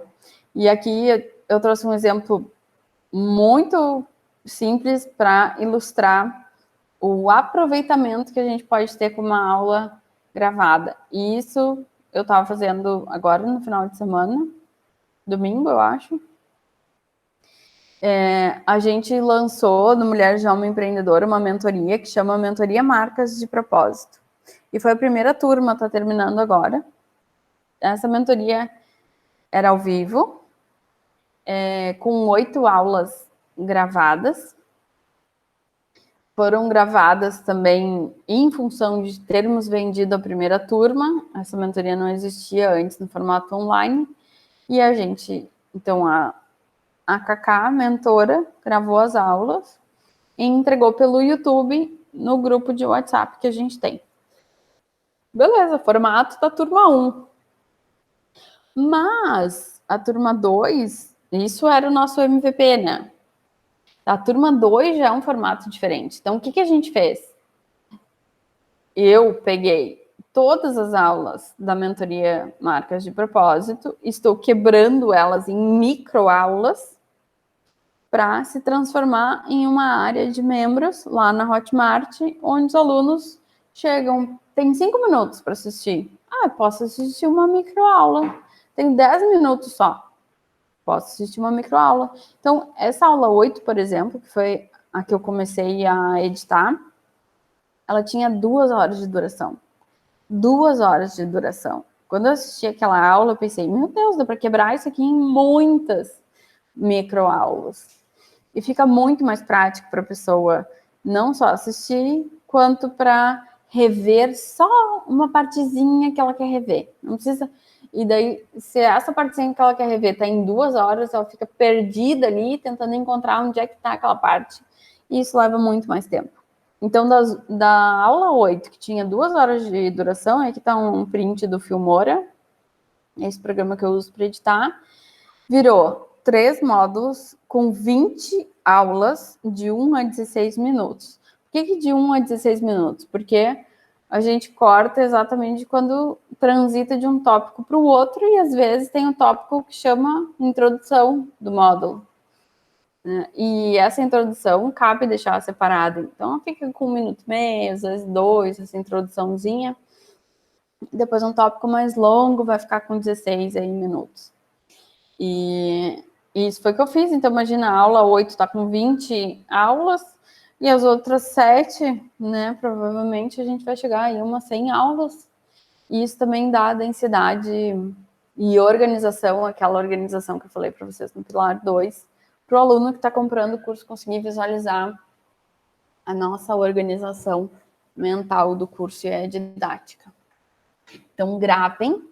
S1: E aqui eu trouxe um exemplo muito simples para ilustrar o aproveitamento que a gente pode ter com uma aula gravada. E isso eu estava fazendo agora no final de semana, domingo, eu acho. A gente lançou no Mulher Jovem Empreendedora uma mentoria que chama Mentoria Marcas de Propósito. E foi a primeira turma, está terminando agora. Essa mentoria era ao vivo, com 8 aulas gravadas. Foram gravadas também em função de termos vendido a primeira turma. Essa mentoria não existia antes no formato online. E a gente, então, a Cacá, mentora, gravou as aulas e entregou pelo YouTube no grupo de WhatsApp que a gente tem. Beleza, formato da turma 1. Mas a turma 2, isso era o nosso MVP, né? A turma 2 já é um formato diferente. Então, o que a gente fez? Eu peguei todas as aulas da mentoria Marcas de Propósito, estou quebrando elas em microaulas para se transformar em uma área de membros lá na Hotmart, onde os alunos chegam, tem 5 minutos para assistir. Posso assistir uma microaula. Tem 10 minutos só. Posso assistir uma microaula. Então, essa aula 8, por exemplo, que foi a que eu comecei a editar, ela tinha 2 horas de duração. 2 horas de duração. Quando eu assisti aquela aula, eu pensei, meu Deus, dá para quebrar isso aqui em muitas microaulas. E fica muito mais prático para a pessoa não só assistir, quanto para rever só uma partezinha que ela quer rever. Não precisa. E daí, se essa partezinha que ela quer rever está em 2 horas, ela fica perdida ali, tentando encontrar onde é que está aquela parte. E isso leva muito mais tempo. Então, da aula 8, que tinha 2 horas de duração, aqui está um print do Filmora, esse programa que eu uso para editar, virou 3 módulos com 20 aulas de 1 a 16 minutos. Por que de 1 a 16 minutos? Porque a gente corta exatamente quando transita de um tópico para o outro, e às vezes tem um tópico que chama introdução do módulo. E essa introdução cabe deixar separada. Então, fica com 1 minuto e meio, às vezes 2, essa introduçãozinha. Depois, um tópico mais longo vai ficar com 16 aí, minutos. E isso foi o que eu fiz. Então, imagina, a aula 8 está com 20 aulas, e as outras 7, né? Provavelmente a gente vai chegar aí umas 100 aulas. E isso também dá densidade e organização, aquela organização que eu falei para vocês no pilar 2, para o aluno que está comprando o curso conseguir visualizar a nossa organização mental do curso e a didática. Então, gravem,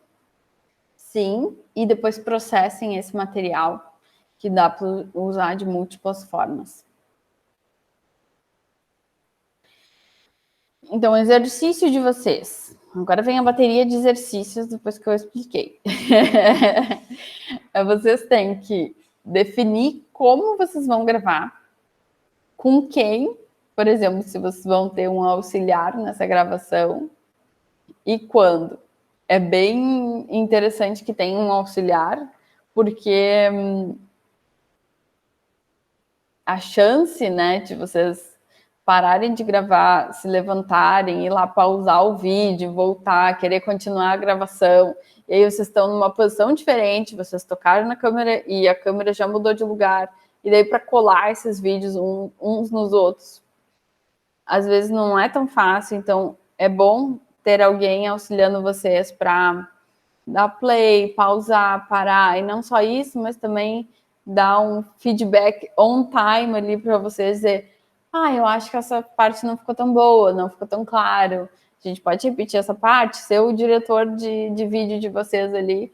S1: sim, e depois processem esse material, que dá para usar de múltiplas formas. Então, o exercício de vocês. Agora vem a bateria de exercícios depois que eu expliquei. Vocês têm que definir como vocês vão gravar, com quem, por exemplo, se vocês vão ter um auxiliar nessa gravação, e quando. É bem interessante que tenha um auxiliar, porque a chance, né, de vocês pararem de gravar, se levantarem, ir lá pausar o vídeo, voltar, querer continuar a gravação, e aí vocês estão numa posição diferente, vocês tocaram na câmera e a câmera já mudou de lugar, e daí para colar esses vídeos uns nos outros, às vezes não é tão fácil, então é bom ter alguém auxiliando vocês para dar play, pausar, parar, e não só isso, mas também dar um feedback on time ali para vocês dizer, eu acho que essa parte não ficou tão boa, não ficou tão claro, a gente pode repetir essa parte, ser o diretor de vídeo de vocês ali,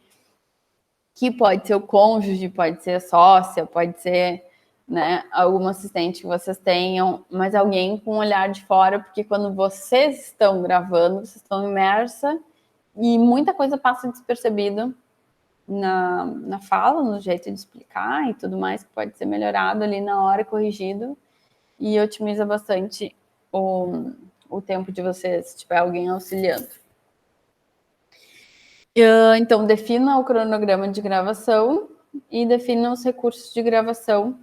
S1: que pode ser o cônjuge, pode ser a sócia, pode ser, né, algum assistente que vocês tenham, mas alguém com um olhar de fora, porque quando vocês estão gravando, vocês estão imersa e muita coisa passa despercebido na fala, no jeito de explicar e tudo mais, que pode ser melhorado ali na hora, corrigido, e otimiza bastante o tempo de vocês, se tiver alguém auxiliando. Então, defina o cronograma de gravação e defina os recursos de gravação,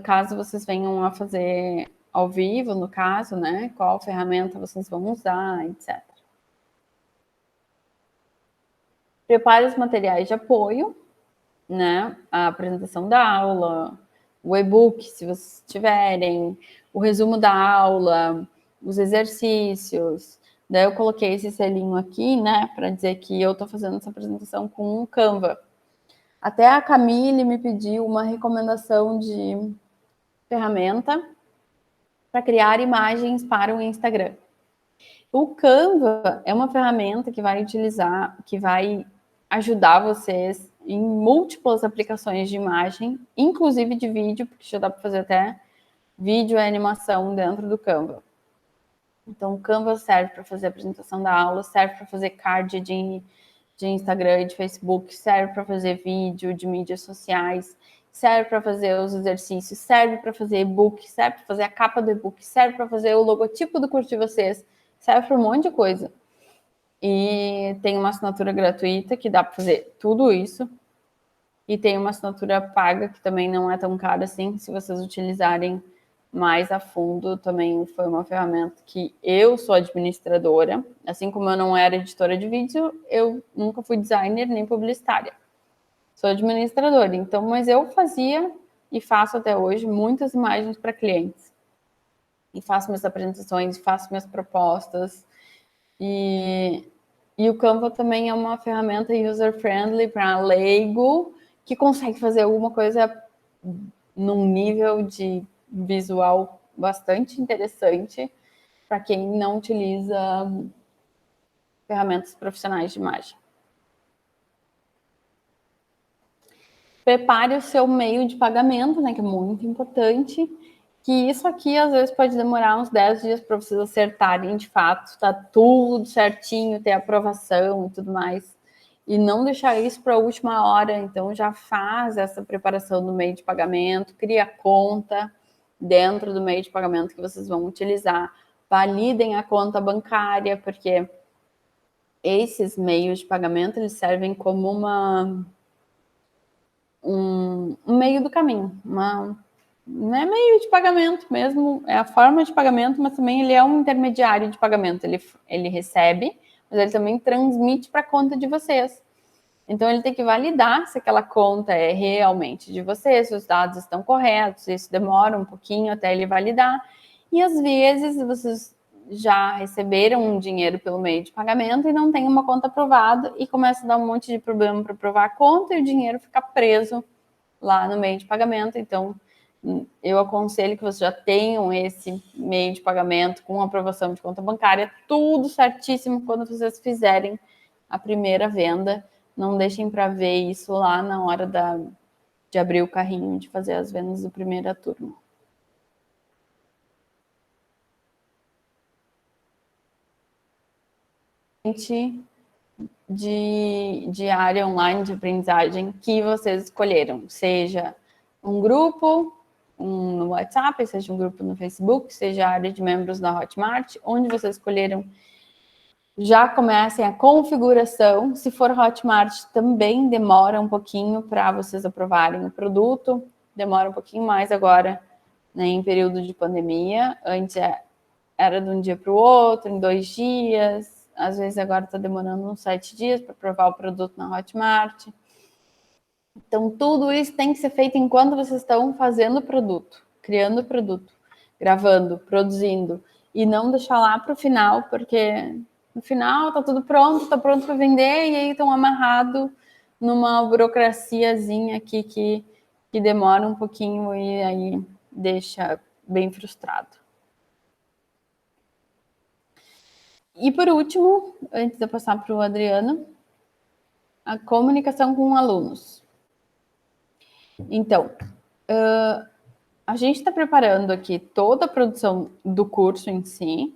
S1: caso vocês venham a fazer ao vivo, no caso, né? Qual ferramenta vocês vão usar, etc. Prepare os materiais de apoio, né? A apresentação da aula, o e-book, se vocês tiverem, o resumo da aula, os exercícios. Daí eu coloquei esse selinho aqui, né, para dizer que eu estou fazendo essa apresentação com um Canva. Até a Camille me pediu uma recomendação de ferramenta para criar imagens para o Instagram. O Canva é uma ferramenta que vai utilizar, que vai ajudar vocês em múltiplas aplicações de imagem, inclusive de vídeo, porque já dá para fazer até vídeo e animação dentro do Canva. Então, o Canva serve para fazer a apresentação da aula, serve para fazer card de Instagram e de Facebook, serve para fazer vídeo de mídias sociais, serve para fazer os exercícios, serve para fazer e-book, serve para fazer a capa do e-book, serve para fazer o logotipo do curso de vocês, serve para um monte de coisa. E tem uma assinatura gratuita que dá para fazer tudo isso. E tem uma assinatura paga que também não é tão cara assim, se vocês utilizarem mais a fundo. Também foi uma ferramenta que eu sou administradora, assim como eu não era editora de vídeo, eu nunca fui designer nem publicitária. Sou administradora, então, mas eu fazia e faço até hoje muitas imagens para clientes. E faço minhas apresentações, faço minhas propostas. E o Canva também é uma ferramenta user-friendly para leigo, que consegue fazer alguma coisa num nível de visual bastante interessante para quem não utiliza ferramentas profissionais de imagem. Prepare o seu meio de pagamento, né, que é muito importante, que isso aqui às vezes pode demorar uns 10 dias para vocês acertarem de fato, tá tudo certinho, ter aprovação e tudo mais. E não deixar isso para a última hora, então já faz essa preparação do meio de pagamento, cria conta dentro do meio de pagamento que vocês vão utilizar, validem a conta bancária, porque esses meios de pagamento, eles servem como um meio do caminho, não é meio de pagamento mesmo, é a forma de pagamento, mas também ele é um intermediário de pagamento. Ele recebe, mas ele também transmite para a conta de vocês. Então, ele tem que validar se aquela conta é realmente de vocês, se os dados estão corretos. Isso demora um pouquinho até ele validar. E, às vezes, vocês já receberam um dinheiro pelo meio de pagamento e não tem uma conta aprovada e começa a dar um monte de problema para aprovar a conta e o dinheiro fica preso lá no meio de pagamento. Então, eu aconselho que vocês já tenham esse meio de pagamento com aprovação de conta bancária, tudo certíssimo quando vocês fizerem a primeira venda. Não deixem para ver isso lá na hora de abrir o carrinho, de fazer as vendas da primeira turma. De área online de aprendizagem que vocês escolheram, seja um grupo no WhatsApp, seja um grupo no Facebook, seja a área de membros da Hotmart, onde vocês escolheram, já comecem a configuração. Se for Hotmart, também demora um pouquinho para vocês aprovarem o produto, demora um pouquinho mais agora, né, em período de pandemia. Antes era de um dia para o outro, em 2 dias, às vezes agora está demorando uns 7 dias para aprovar o produto na Hotmart. Então, tudo isso tem que ser feito enquanto vocês estão fazendo o produto, criando o produto, gravando, produzindo, e não deixar lá para o final, porque no final está tudo pronto, está pronto para vender, e aí estão amarrados numa burocraciazinha aqui que demora um pouquinho e aí deixa bem frustrado. E por último, antes de eu passar para o Adriano, a comunicação com alunos. Então, a gente está preparando aqui toda a produção do curso em si,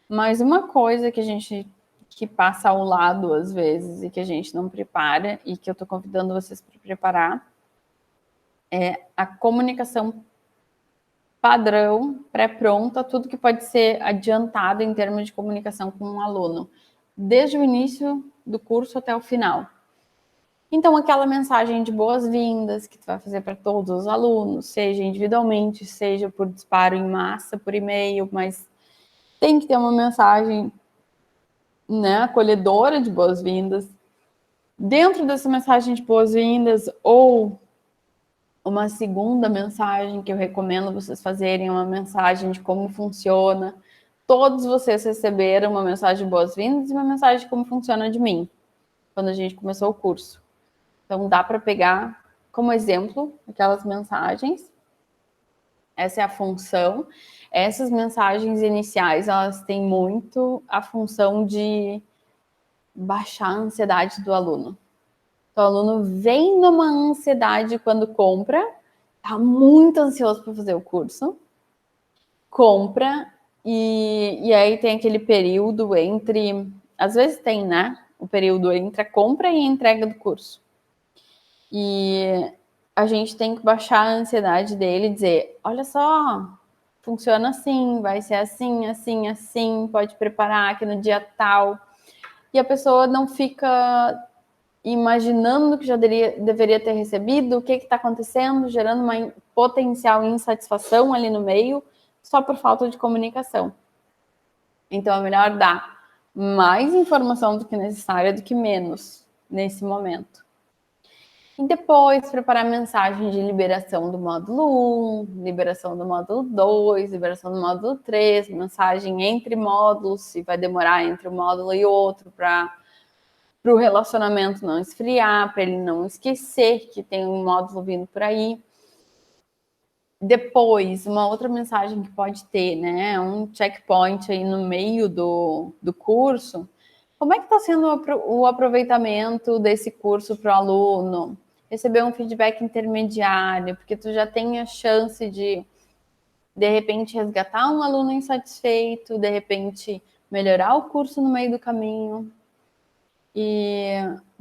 S1: mas uma coisa que passa ao lado às vezes e que a gente não prepara e que eu estou convidando vocês para preparar é a comunicação padrão, pré-pronta, tudo que pode ser adiantado em termos de comunicação com um aluno, desde o início do curso até o final. Então, aquela mensagem de boas-vindas que tu vai fazer para todos os alunos, seja individualmente, seja por disparo em massa, por e-mail, mas tem que ter uma mensagem, né, acolhedora de boas-vindas. Dentro dessa mensagem de boas-vindas, ou uma segunda mensagem que eu recomendo vocês fazerem, uma mensagem de como funciona. Todos vocês receberam uma mensagem de boas-vindas e uma mensagem de como funciona de mim, quando a gente começou o curso. Então, dá para pegar como exemplo aquelas mensagens. Essa é a função. Essas mensagens iniciais, elas têm muito a função de baixar a ansiedade do aluno. Então, o aluno vem numa ansiedade quando compra, tá muito ansioso para fazer o curso, compra, e aí tem aquele período entre... Às vezes tem, né? O período entre a compra e a entrega do curso. E a gente tem que baixar a ansiedade dele e dizer, olha só, funciona assim, vai ser assim, assim, assim, pode preparar que no dia tal. E a pessoa não fica imaginando que já deveria ter recebido, o que está acontecendo, gerando uma potencial insatisfação ali no meio, só por falta de comunicação. Então, é melhor dar mais informação do que necessária do que menos nesse momento. E depois preparar mensagem de liberação do módulo 1, liberação do módulo 2, liberação do módulo 3, mensagem entre módulos, se vai demorar entre um módulo e outro, para o relacionamento não esfriar, para ele não esquecer que tem um módulo vindo por aí. Depois, uma outra mensagem que pode ter, né, um checkpoint aí no meio do curso. Como é que está sendo o aproveitamento desse curso para o aluno? Receber um feedback intermediário, porque tu já tem a chance de repente, resgatar um aluno insatisfeito, de repente, melhorar o curso no meio do caminho. E,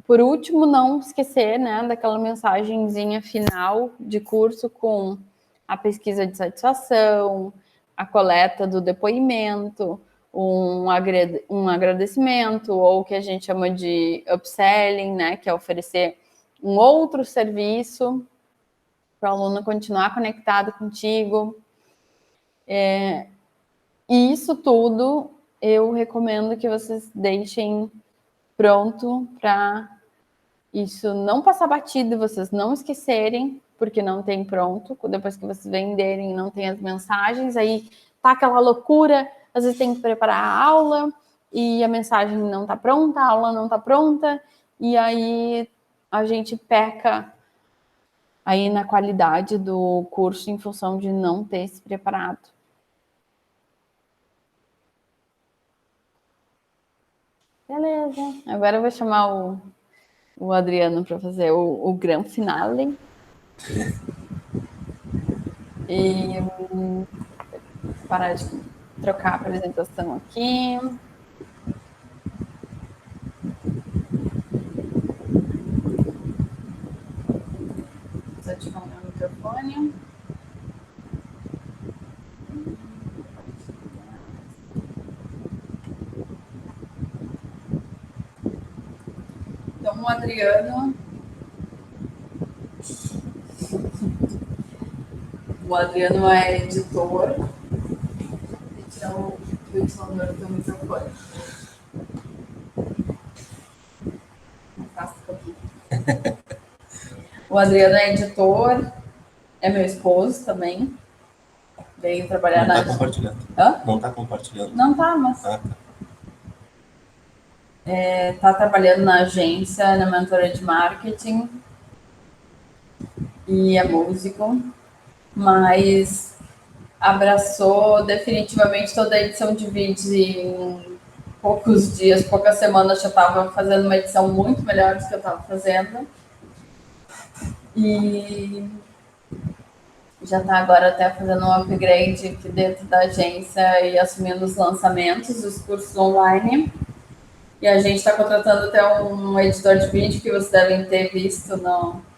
S1: por último, não esquecer, né, daquela mensagenzinha final de curso com a pesquisa de satisfação, a coleta do depoimento, um agradecimento, ou o que a gente chama de upselling, né, que é oferecer um outro serviço para o aluno continuar conectado contigo. E isso tudo eu recomendo que vocês deixem pronto para isso não passar batido, vocês não esquecerem, porque não tem pronto. Depois que vocês venderem, não tem as mensagens, aí tá aquela loucura, às vezes tem que preparar a aula e a mensagem não tá pronta, a aula não tá pronta, e aí a gente peca aí na qualidade do curso em função de não ter se preparado. Beleza, agora eu vou chamar o Adriano para fazer o grande finale. E parar de trocar a apresentação aqui. Desativar o meu microfone. Então, o Adriano... O Adriano é editor. Vou tirar o ventilador do microfone. Afasta um pouquinho. O Adriano é editor, é meu esposo também. Veio trabalhar
S2: na... Não tá compartilhando.
S1: Hã?
S2: Não tá compartilhando.
S1: Não tá, mas...
S2: Ah, tá.
S1: Tá trabalhando na agência, na mentoria de marketing. E é músico. Mas abraçou definitivamente toda a edição de vídeos e em poucos dias, poucas semanas já estava fazendo uma edição muito melhor do que eu estava fazendo. E já está agora até fazendo um upgrade aqui dentro da agência e assumindo os lançamentos, os cursos online. E a gente está contratando até um editor de vídeo que vocês devem ter visto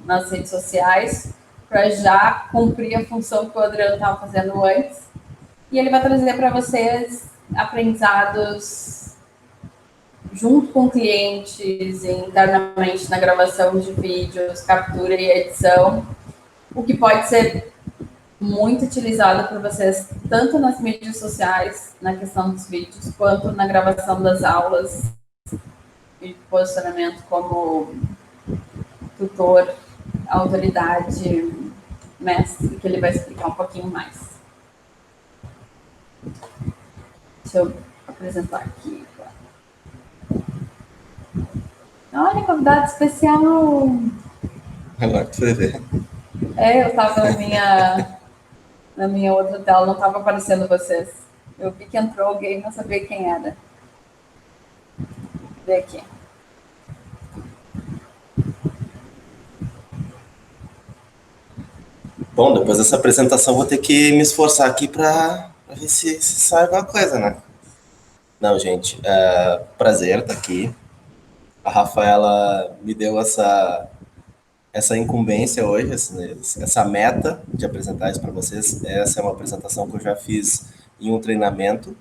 S1: nas redes sociais, para já cumprir a função que o Adriano estava fazendo antes. E ele vai trazer para vocês aprendizados junto com clientes, internamente na gravação de vídeos, captura e edição, o que pode ser muito utilizado por vocês, tanto nas mídias sociais, na questão dos vídeos, quanto na gravação das aulas e posicionamento como tutor, autoridade, mestre, que ele vai explicar um pouquinho mais. Deixa eu apresentar aqui. Olha, convidado especial.
S2: Agora tu vai ver.
S1: Eu estava na minha outra tela, não estava aparecendo vocês. Eu vi que entrou alguém, não sabia quem era. Vê aqui.
S2: Bom, depois dessa apresentação vou ter que me esforçar aqui para ver se sai alguma coisa, né? Não, gente, prazer estar aqui. A Rafaela me deu essa incumbência hoje, essa meta de apresentar isso para vocês. Essa é uma apresentação que eu já fiz em um treinamento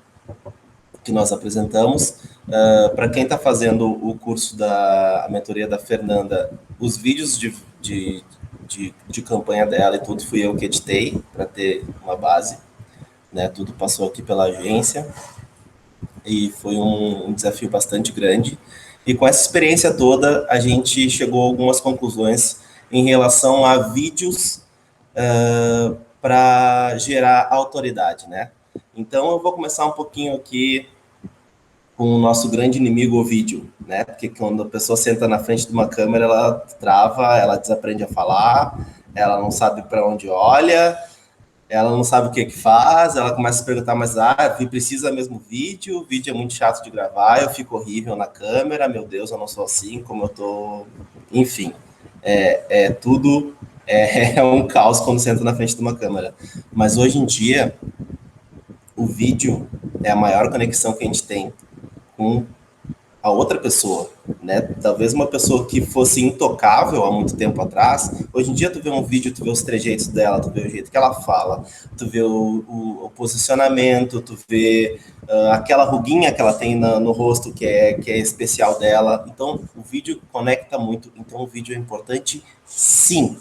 S2: que nós apresentamos. Para quem está fazendo o curso da mentoria da Fernanda, os vídeos de campanha dela e tudo fui eu que editei para ter uma base, né? Tudo passou aqui pela agência e foi um desafio bastante grande. E com essa experiência toda, a gente chegou a algumas conclusões em relação a vídeos para gerar autoridade, né? Então, eu vou começar um pouquinho aqui com o nosso grande inimigo, o vídeo, né? Porque quando a pessoa senta na frente de uma câmera, ela trava, ela desaprende a falar, ela não sabe para onde olha, ela não sabe o que faz, ela começa a se perguntar, mas precisa mesmo vídeo? O vídeo é muito chato de gravar, eu fico horrível na câmera, meu Deus, eu não sou assim, como eu tô... Enfim, tudo é um caos quando senta na frente de uma câmera. Mas hoje em dia, o vídeo é a maior conexão que a gente tem com a outra pessoa, né? Talvez uma pessoa que fosse intocável há muito tempo atrás, hoje em dia tu vê um vídeo, tu vê os trejeitos dela, tu vê o jeito que ela fala, tu vê o posicionamento, tu vê aquela ruguinha que ela tem no rosto que é especial dela. Então, o vídeo conecta muito. Então, o vídeo é importante, sim.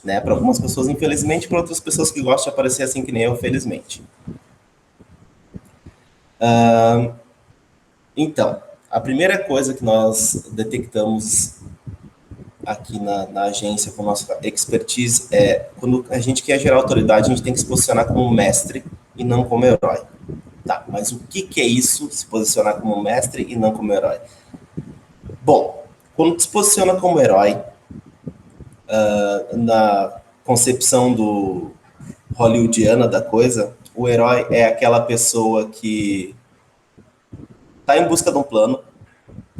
S2: Né? Para algumas pessoas, infelizmente, para outras pessoas que gostam de aparecer assim que nem eu, felizmente. Então, a primeira coisa que nós detectamos aqui na agência com nossa expertise é quando a gente quer gerar autoridade, a gente tem que se posicionar como mestre e não como herói. Tá, mas o que é isso, se posicionar como mestre e não como herói? Bom, quando se posiciona como herói, na concepção do hollywoodiana da coisa, o herói é aquela pessoa que está em busca de um plano,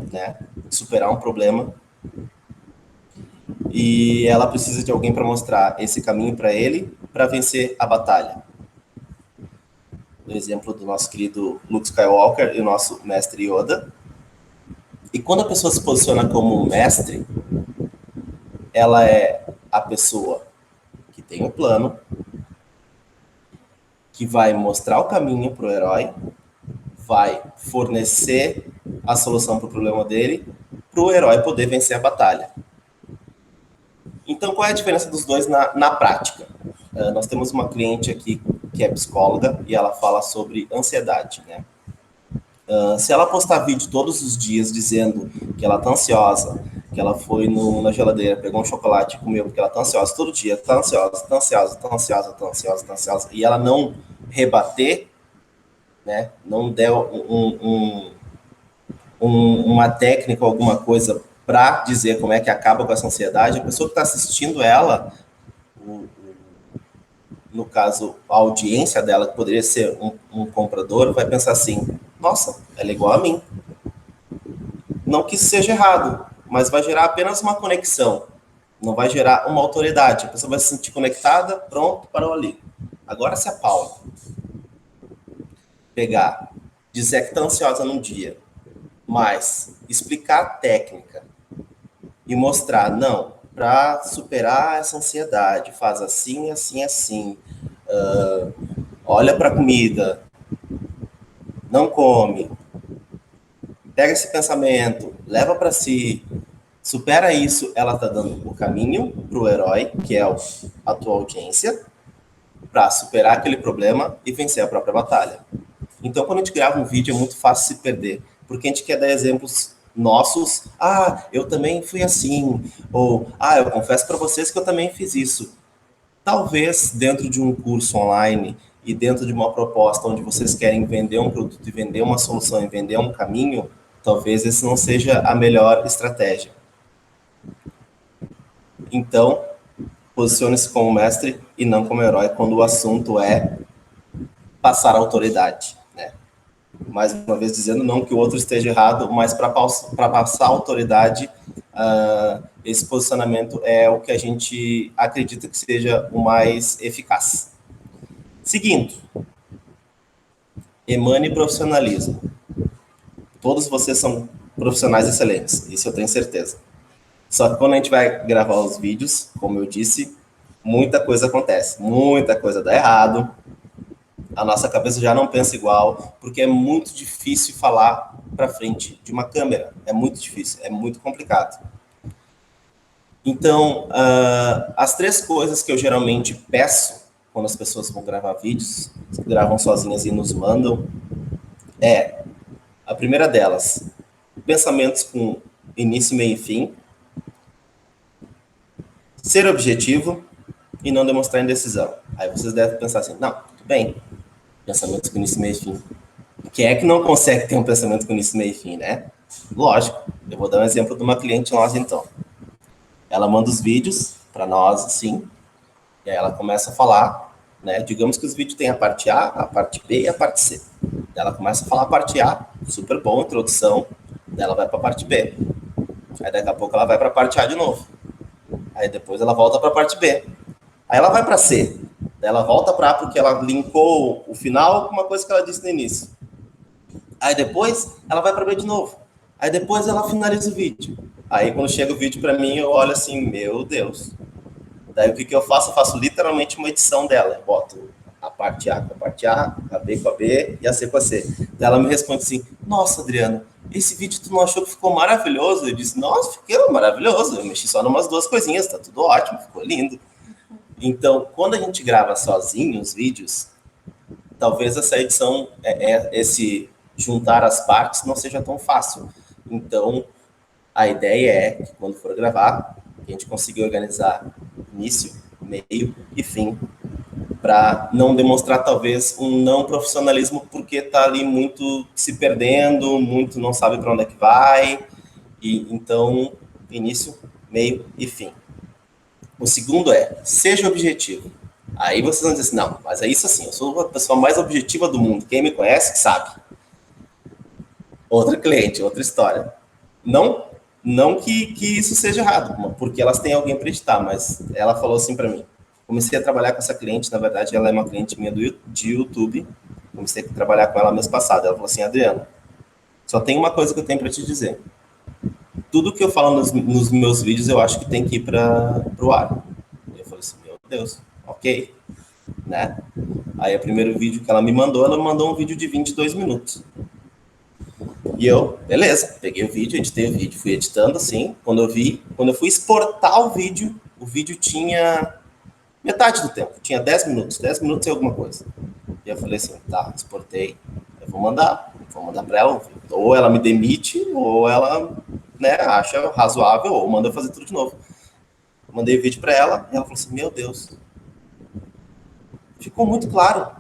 S2: né, superar um problema, e ela precisa de alguém para mostrar esse caminho para ele, para vencer a batalha. No exemplo do nosso querido Luke Skywalker e o nosso mestre Yoda. E quando a pessoa se posiciona como mestre, ela é a pessoa que tem um plano, que vai mostrar o caminho para o herói, vai fornecer a solução para o problema dele, para o herói poder vencer a batalha. Então, qual é a diferença dos dois na prática? Nós temos uma cliente aqui que é psicóloga e ela fala sobre ansiedade, né? Se ela postar vídeo todos os dias dizendo que ela tá ansiosa, que ela foi na geladeira, pegou um chocolate e comeu porque ela tá ansiosa todo dia, tá ansiosa, tá ansiosa, tá ansiosa, tá ansiosa, tá ansiosa, e ela não rebater, né? Não der uma técnica, alguma coisa para dizer como é que acaba com essa ansiedade, a pessoa que está assistindo ela, no caso, a audiência dela, que poderia ser um comprador, vai pensar assim, nossa, ela é igual a mim. Não que isso seja errado, mas vai gerar apenas uma conexão, não vai gerar uma autoridade. A pessoa vai se sentir conectada, pronto, parou ali. Agora, se a Paula pegar, dizer que está ansiosa num dia, mas explicar a técnica e mostrar, não, para superar essa ansiedade, faz assim, assim, assim, olha para a comida, não come, pega esse pensamento, leva para si, supera isso, ela está dando o caminho para o herói, que é a tua audiência, para superar aquele problema e vencer a própria batalha. Então, quando a gente grava um vídeo, é muito fácil se perder, porque a gente quer dar exemplos nossos. Ah, eu também fui assim. Ou, eu confesso para vocês que eu também fiz isso. Talvez dentro de um curso online e dentro de uma proposta onde vocês querem vender um produto e vender uma solução e vender um caminho, talvez esse não seja a melhor estratégia. Então, posicione-se como mestre e não como herói quando o assunto é passar autoridade. Mais uma vez dizendo, não que o outro esteja errado, mas para passar autoridade, esse posicionamento é o que a gente acredita que seja o mais eficaz. Seguindo, emane profissionalismo. Todos vocês são profissionais excelentes, isso eu tenho certeza. Só que quando a gente vai gravar os vídeos, como eu disse, muita coisa acontece, muita coisa dá errado, a nossa cabeça já não pensa igual, porque é muito difícil falar para frente de uma câmera. É muito difícil, é muito complicado. Então, as 3 coisas que eu geralmente peço quando as pessoas vão gravar vídeos, gravam sozinhas e nos mandam, a primeira delas, pensamentos com início, meio e fim, ser objetivo e não demonstrar indecisão. Aí vocês devem pensar assim, não, tudo bem, pensamento com início, meio e fim. Quem é que não consegue ter um pensamento com início, meio e fim, né? Lógico. Eu vou dar um exemplo de uma cliente nossa, então. Ela manda os vídeos para nós, assim, e aí ela começa a falar, né? Digamos que os vídeos têm a parte A, a parte B e a parte C. Ela começa a falar a parte A, super bom, introdução, daí ela vai para a parte B. Aí daqui a pouco ela vai para a parte A de novo. Aí depois ela volta para a parte B. Aí ela vai para C. Daí ela volta para A porque ela linkou o final com uma coisa que ela disse no início. Aí depois ela vai para B de novo. Aí depois ela finaliza o vídeo. Aí quando chega o vídeo para mim, eu olho assim, meu Deus. Daí o que eu faço? Eu faço literalmente uma edição dela. Eu boto a parte A com a parte A B com a B e a C com a C. Daí ela me responde assim, nossa, Adriano, esse vídeo tu não achou que ficou maravilhoso? Eu disse, nossa, ficou maravilhoso. Eu mexi só numas 2 coisinhas, tá tudo ótimo, ficou lindo. Então, quando a gente grava sozinho os vídeos, talvez essa edição, esse juntar as partes não seja tão fácil. Então, a ideia é que quando for gravar, a gente consiga organizar início, meio e fim, para não demonstrar talvez um não profissionalismo, porque está ali muito se perdendo, muito não sabe para onde é que vai, e então início, meio e fim. O segundo é, seja objetivo. Aí vocês vão dizer assim, não, mas é isso assim, eu sou a pessoa mais objetiva do mundo, quem me conhece sabe. Outra cliente, outra história. Não, não que isso seja errado, porque elas têm alguém para editar, mas ela falou assim para mim. Comecei a trabalhar com essa cliente, na verdade ela é uma cliente minha de YouTube. Comecei a trabalhar com ela mês passado. Ela falou assim, Adriano, só tem uma coisa que eu tenho para te dizer. Tudo que eu falo nos meus vídeos eu acho que tem que ir para o ar. Eu falei assim, meu Deus, ok, né? Aí o primeiro vídeo que ela me mandou um vídeo de 22 minutos. E eu, beleza, peguei o vídeo, editei o vídeo, fui editando assim. Quando eu fui exportar o vídeo tinha metade do tempo, tinha 10 minutos e alguma coisa. E eu falei assim, tá, exportei, eu vou mandar para ela, ou ela me demite, ou ela, né, acha razoável, ou manda eu fazer tudo de novo. Mandei o vídeo para ela, e ela falou assim, meu Deus, ficou muito claro.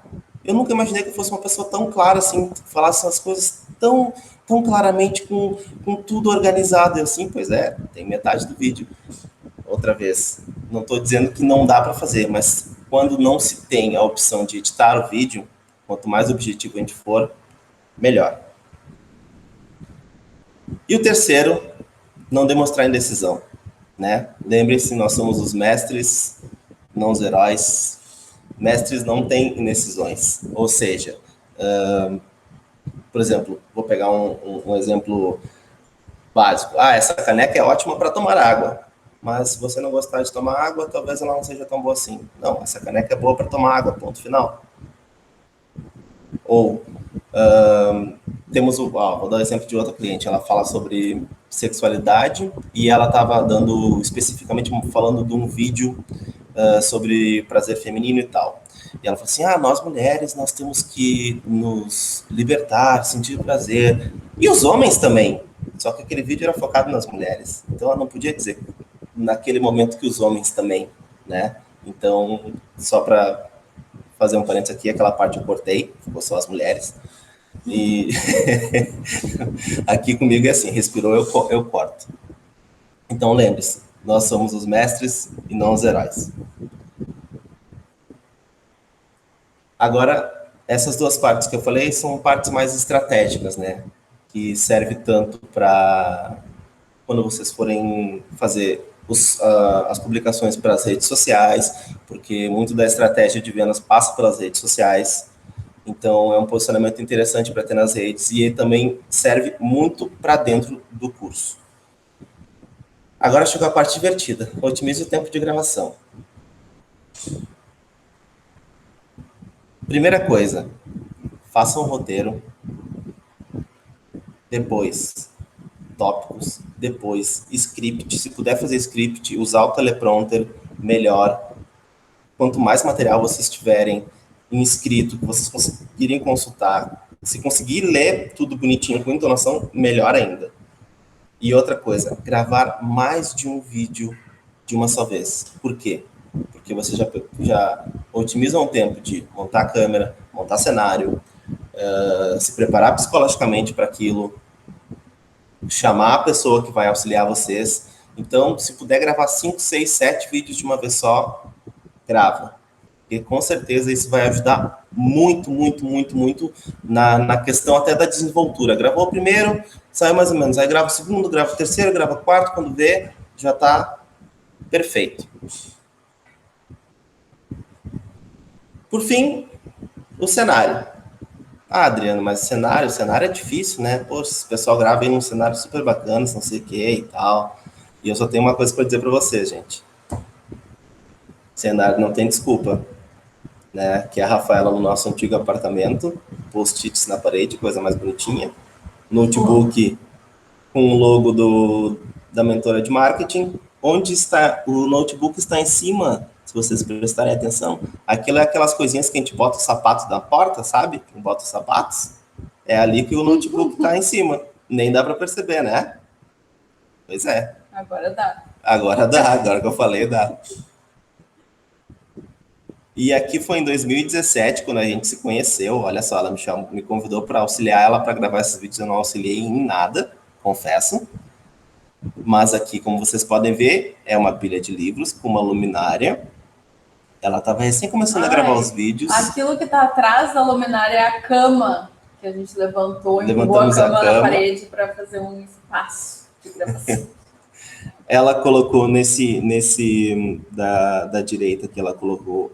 S2: Eu nunca imaginei que eu fosse uma pessoa tão clara, assim, que falasse as coisas tão claramente, com tudo organizado. Eu assim, pois é, tem metade do vídeo. Outra vez, não estou dizendo que não dá para fazer, mas quando não se tem a opção de editar o vídeo, quanto mais objetivo a gente for, melhor. E o terceiro, não demonstrar indecisão, né? Lembrem-se, nós somos os mestres, não os heróis. Mestres não têm indecisões. Ou seja, por exemplo, vou pegar um exemplo básico. Ah, essa caneca é ótima para tomar água. Mas se você não gostar de tomar água, talvez ela não seja tão boa assim. Não, essa caneca é boa para tomar água, ponto final. Ou, temos vou dar um exemplo de outra cliente, ela fala sobre sexualidade e ela estava dando, especificamente falando de um vídeo sobre prazer feminino e tal. E ela falou assim, nós mulheres, nós temos que nos libertar, sentir prazer. E os homens também. Só que aquele vídeo era focado nas mulheres. Então ela não podia dizer naquele momento que os homens também, né? Então, só para fazer um parênteses aqui, aquela parte eu cortei, ficou só as mulheres. E aqui comigo é assim, respirou, eu corto. Então lembre-se, nós somos os mestres e não os heróis. Agora, essas duas partes que eu falei são partes mais estratégicas, né? Que serve tanto para quando vocês forem fazer as publicações para as redes sociais, porque muito da estratégia de vendas passa pelas redes sociais. Então, é um posicionamento interessante para ter nas redes e ele também serve muito para dentro do curso. Agora chegou a parte divertida. Otimize o tempo de gravação. Primeira coisa, faça um roteiro. Depois, tópicos. Depois, script. Se puder fazer script, usar o teleprompter, melhor. Quanto mais material vocês tiverem inscrito, que vocês conseguirem consultar, se conseguir ler tudo bonitinho com entonação, melhor ainda. E outra coisa, gravar mais de um vídeo de uma só vez. Por quê? Porque você já otimiza um tempo de montar a câmera, montar cenário, se preparar psicologicamente para aquilo, chamar a pessoa que vai auxiliar vocês. Então, se puder gravar 5, 6, 7 vídeos de uma vez só, grava. Porque com certeza isso vai ajudar muito, muito, muito, muito na questão até da desenvoltura. Gravou o primeiro, saiu mais ou menos. Aí grava o segundo, grava o terceiro, grava o quarto. Quando vê, já está perfeito. Por fim, o cenário. Ah, Adriano, mas cenário é difícil, né? Poxa, esse pessoal grava aí num cenário super bacana, não sei o que e tal. E eu só tenho uma coisa para dizer para vocês, gente. Cenário não tem desculpa, né? Que é a Rafaela no nosso antigo apartamento, post-its na parede, coisa mais bonitinha. Notebook com o logo da mentora de marketing. Onde está o notebook está em cima, se vocês prestarem atenção. Aquilo é aquelas coisinhas que a gente bota o sapato da porta, sabe? Que bota os sapatos. É ali que o notebook está em cima. Nem dá para perceber, né? Pois é.
S1: Agora dá.
S2: Agora dá, agora que eu falei, dá. E aqui foi em 2017, quando a gente se conheceu. Olha só, ela me convidou para auxiliar ela para gravar esses vídeos. Eu não auxiliei em nada, confesso. Mas aqui, como vocês podem ver, é uma pilha de livros com uma luminária. Ela estava recém começando a gravar os vídeos.
S1: Aquilo que está atrás da luminária é a cama que a gente levantou e empurrou a
S2: Levantamos a
S1: cama na
S2: cama.
S1: parede para fazer um espaço de gravação.
S2: Ela colocou da direita que ela colocou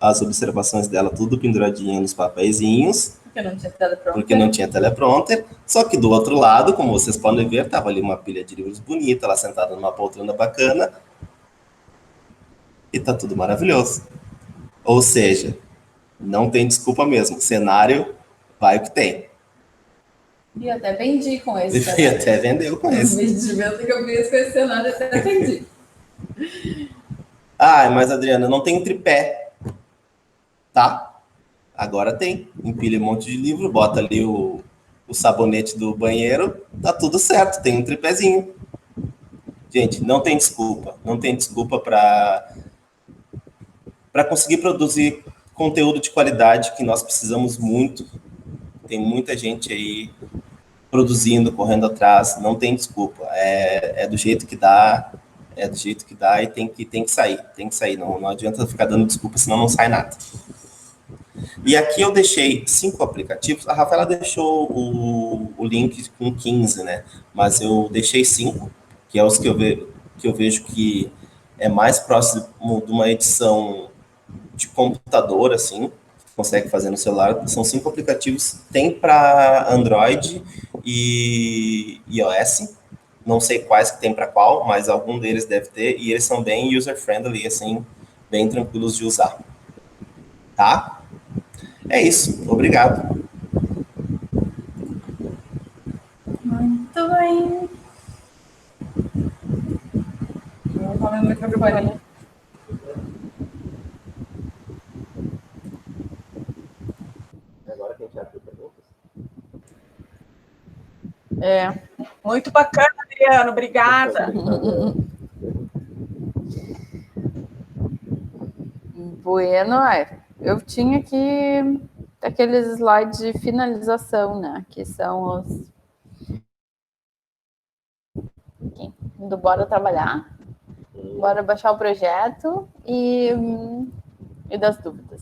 S2: as observações dela tudo penduradinho nos papeizinhos. Porque não tinha teleprompter. Só que do outro lado, como vocês podem ver, tava ali uma pilha de livros bonita, ela sentada numa poltrona bacana. E tá tudo maravilhoso. Ou seja, não tem desculpa mesmo. Cenário, vai o que tem.
S1: E até vendi com esse
S2: E
S1: cenário.
S2: até vendeu com esse.
S1: O investimento que eu fiz com esse cenário, até vendi.
S2: Ah, mas Adriana, não tem tripé. Tá? Agora tem. Empilha um monte de livro, bota ali o sabonete do banheiro, tá tudo certo, tem um tripézinho. Gente, não tem desculpa. Não tem desculpa para conseguir produzir conteúdo de qualidade que nós precisamos muito. Tem muita gente aí produzindo, correndo atrás, não tem desculpa. É do jeito que dá, e tem que sair. Não adianta ficar dando desculpa, senão não sai nada. E aqui eu deixei 5 aplicativos. A Rafaela deixou o link com 15, né? Mas eu deixei 5, que é os que eu vejo que é mais próximo de uma edição de computador, assim, que consegue fazer no celular. São 5 aplicativos, tem para Android e iOS. Não sei quais que tem para qual, mas algum deles deve ter, e eles são bem user-friendly, assim, bem tranquilos de usar. Tá? É isso. Obrigado.
S1: Muito bem. Vou falar no microfone.
S2: Agora que a gente abre perguntas.
S3: Muito bacana, Adriano. Obrigada.
S1: Bueno, eu tinha aqui aqueles slides de finalização, né? Que são os do bora trabalhar, bora baixar o projeto e das dúvidas.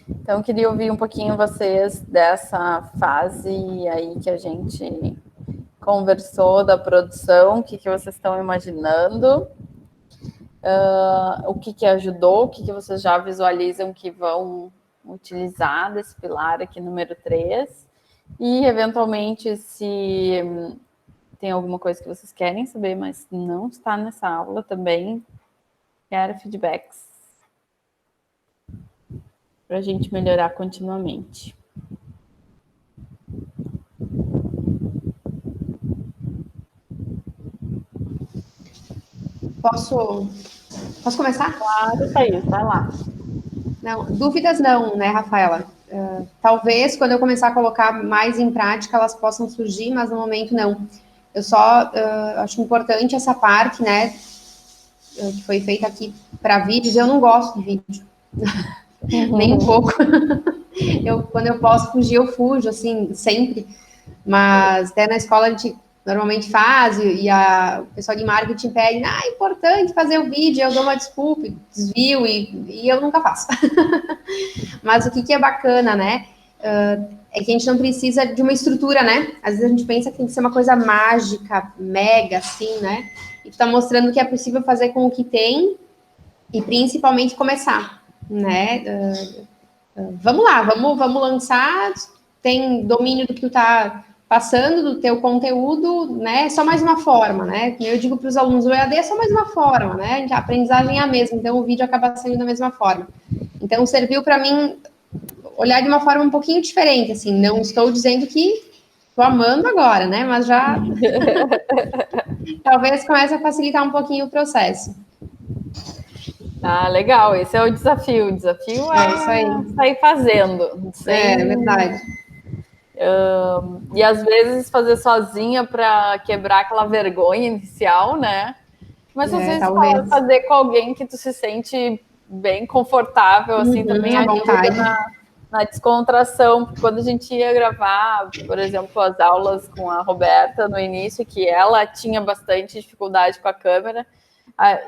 S1: Então, eu queria ouvir um pouquinho vocês dessa fase aí que a gente conversou da produção, o que vocês estão imaginando, o que ajudou, o que vocês já visualizam que vão utilizar desse pilar aqui, número 3, e, eventualmente, se tem alguma coisa que vocês querem saber, mas não está nessa aula também, quero feedbacks para a gente melhorar continuamente.
S4: Posso começar?
S1: Claro, Thaís, vai lá.
S4: Não, dúvidas não, né, Rafaela? Talvez, quando eu começar a colocar mais em prática, elas possam surgir, mas no momento não. Eu só acho importante essa parte, né, que foi feita aqui para vídeos. Eu não gosto de vídeo, nem um pouco. Quando eu posso fugir, eu fujo, assim, sempre. Mas até na escola a gente normalmente faz, e o pessoal de marketing pede, é importante fazer o vídeo, eu dou uma desculpa, desvio, e eu nunca faço. Mas o que é bacana, né, é que a gente não precisa de uma estrutura, né, às vezes a gente pensa que tem que ser uma coisa mágica, mega, assim, né, e tu tá mostrando que é possível fazer com o que tem, e principalmente começar, né, vamos lá, vamos lançar, tem domínio do que tu está passando, do teu conteúdo, né? É só mais uma forma, né? Eu digo para os alunos, o EAD é só mais uma forma, né? A aprendizagem é a mesma, então o vídeo acaba sendo da mesma forma. Então serviu para mim olhar de uma forma um pouquinho diferente, assim, não estou dizendo que estou amando agora, né? Mas já talvez comece a facilitar um pouquinho o processo.
S1: Ah, legal, esse é o desafio. O desafio
S4: É isso aí.
S1: sair fazendo.
S4: É verdade.
S1: E às vezes fazer sozinha para quebrar aquela vergonha inicial, né? Mas às vezes
S4: talvez.
S1: fazer com alguém que tu se sente bem confortável, assim, também
S4: à
S1: ajuda
S4: vontade.
S1: na descontração. Porque quando a gente ia gravar, por exemplo, as aulas com a Roberta no início, que ela tinha bastante dificuldade com a câmera,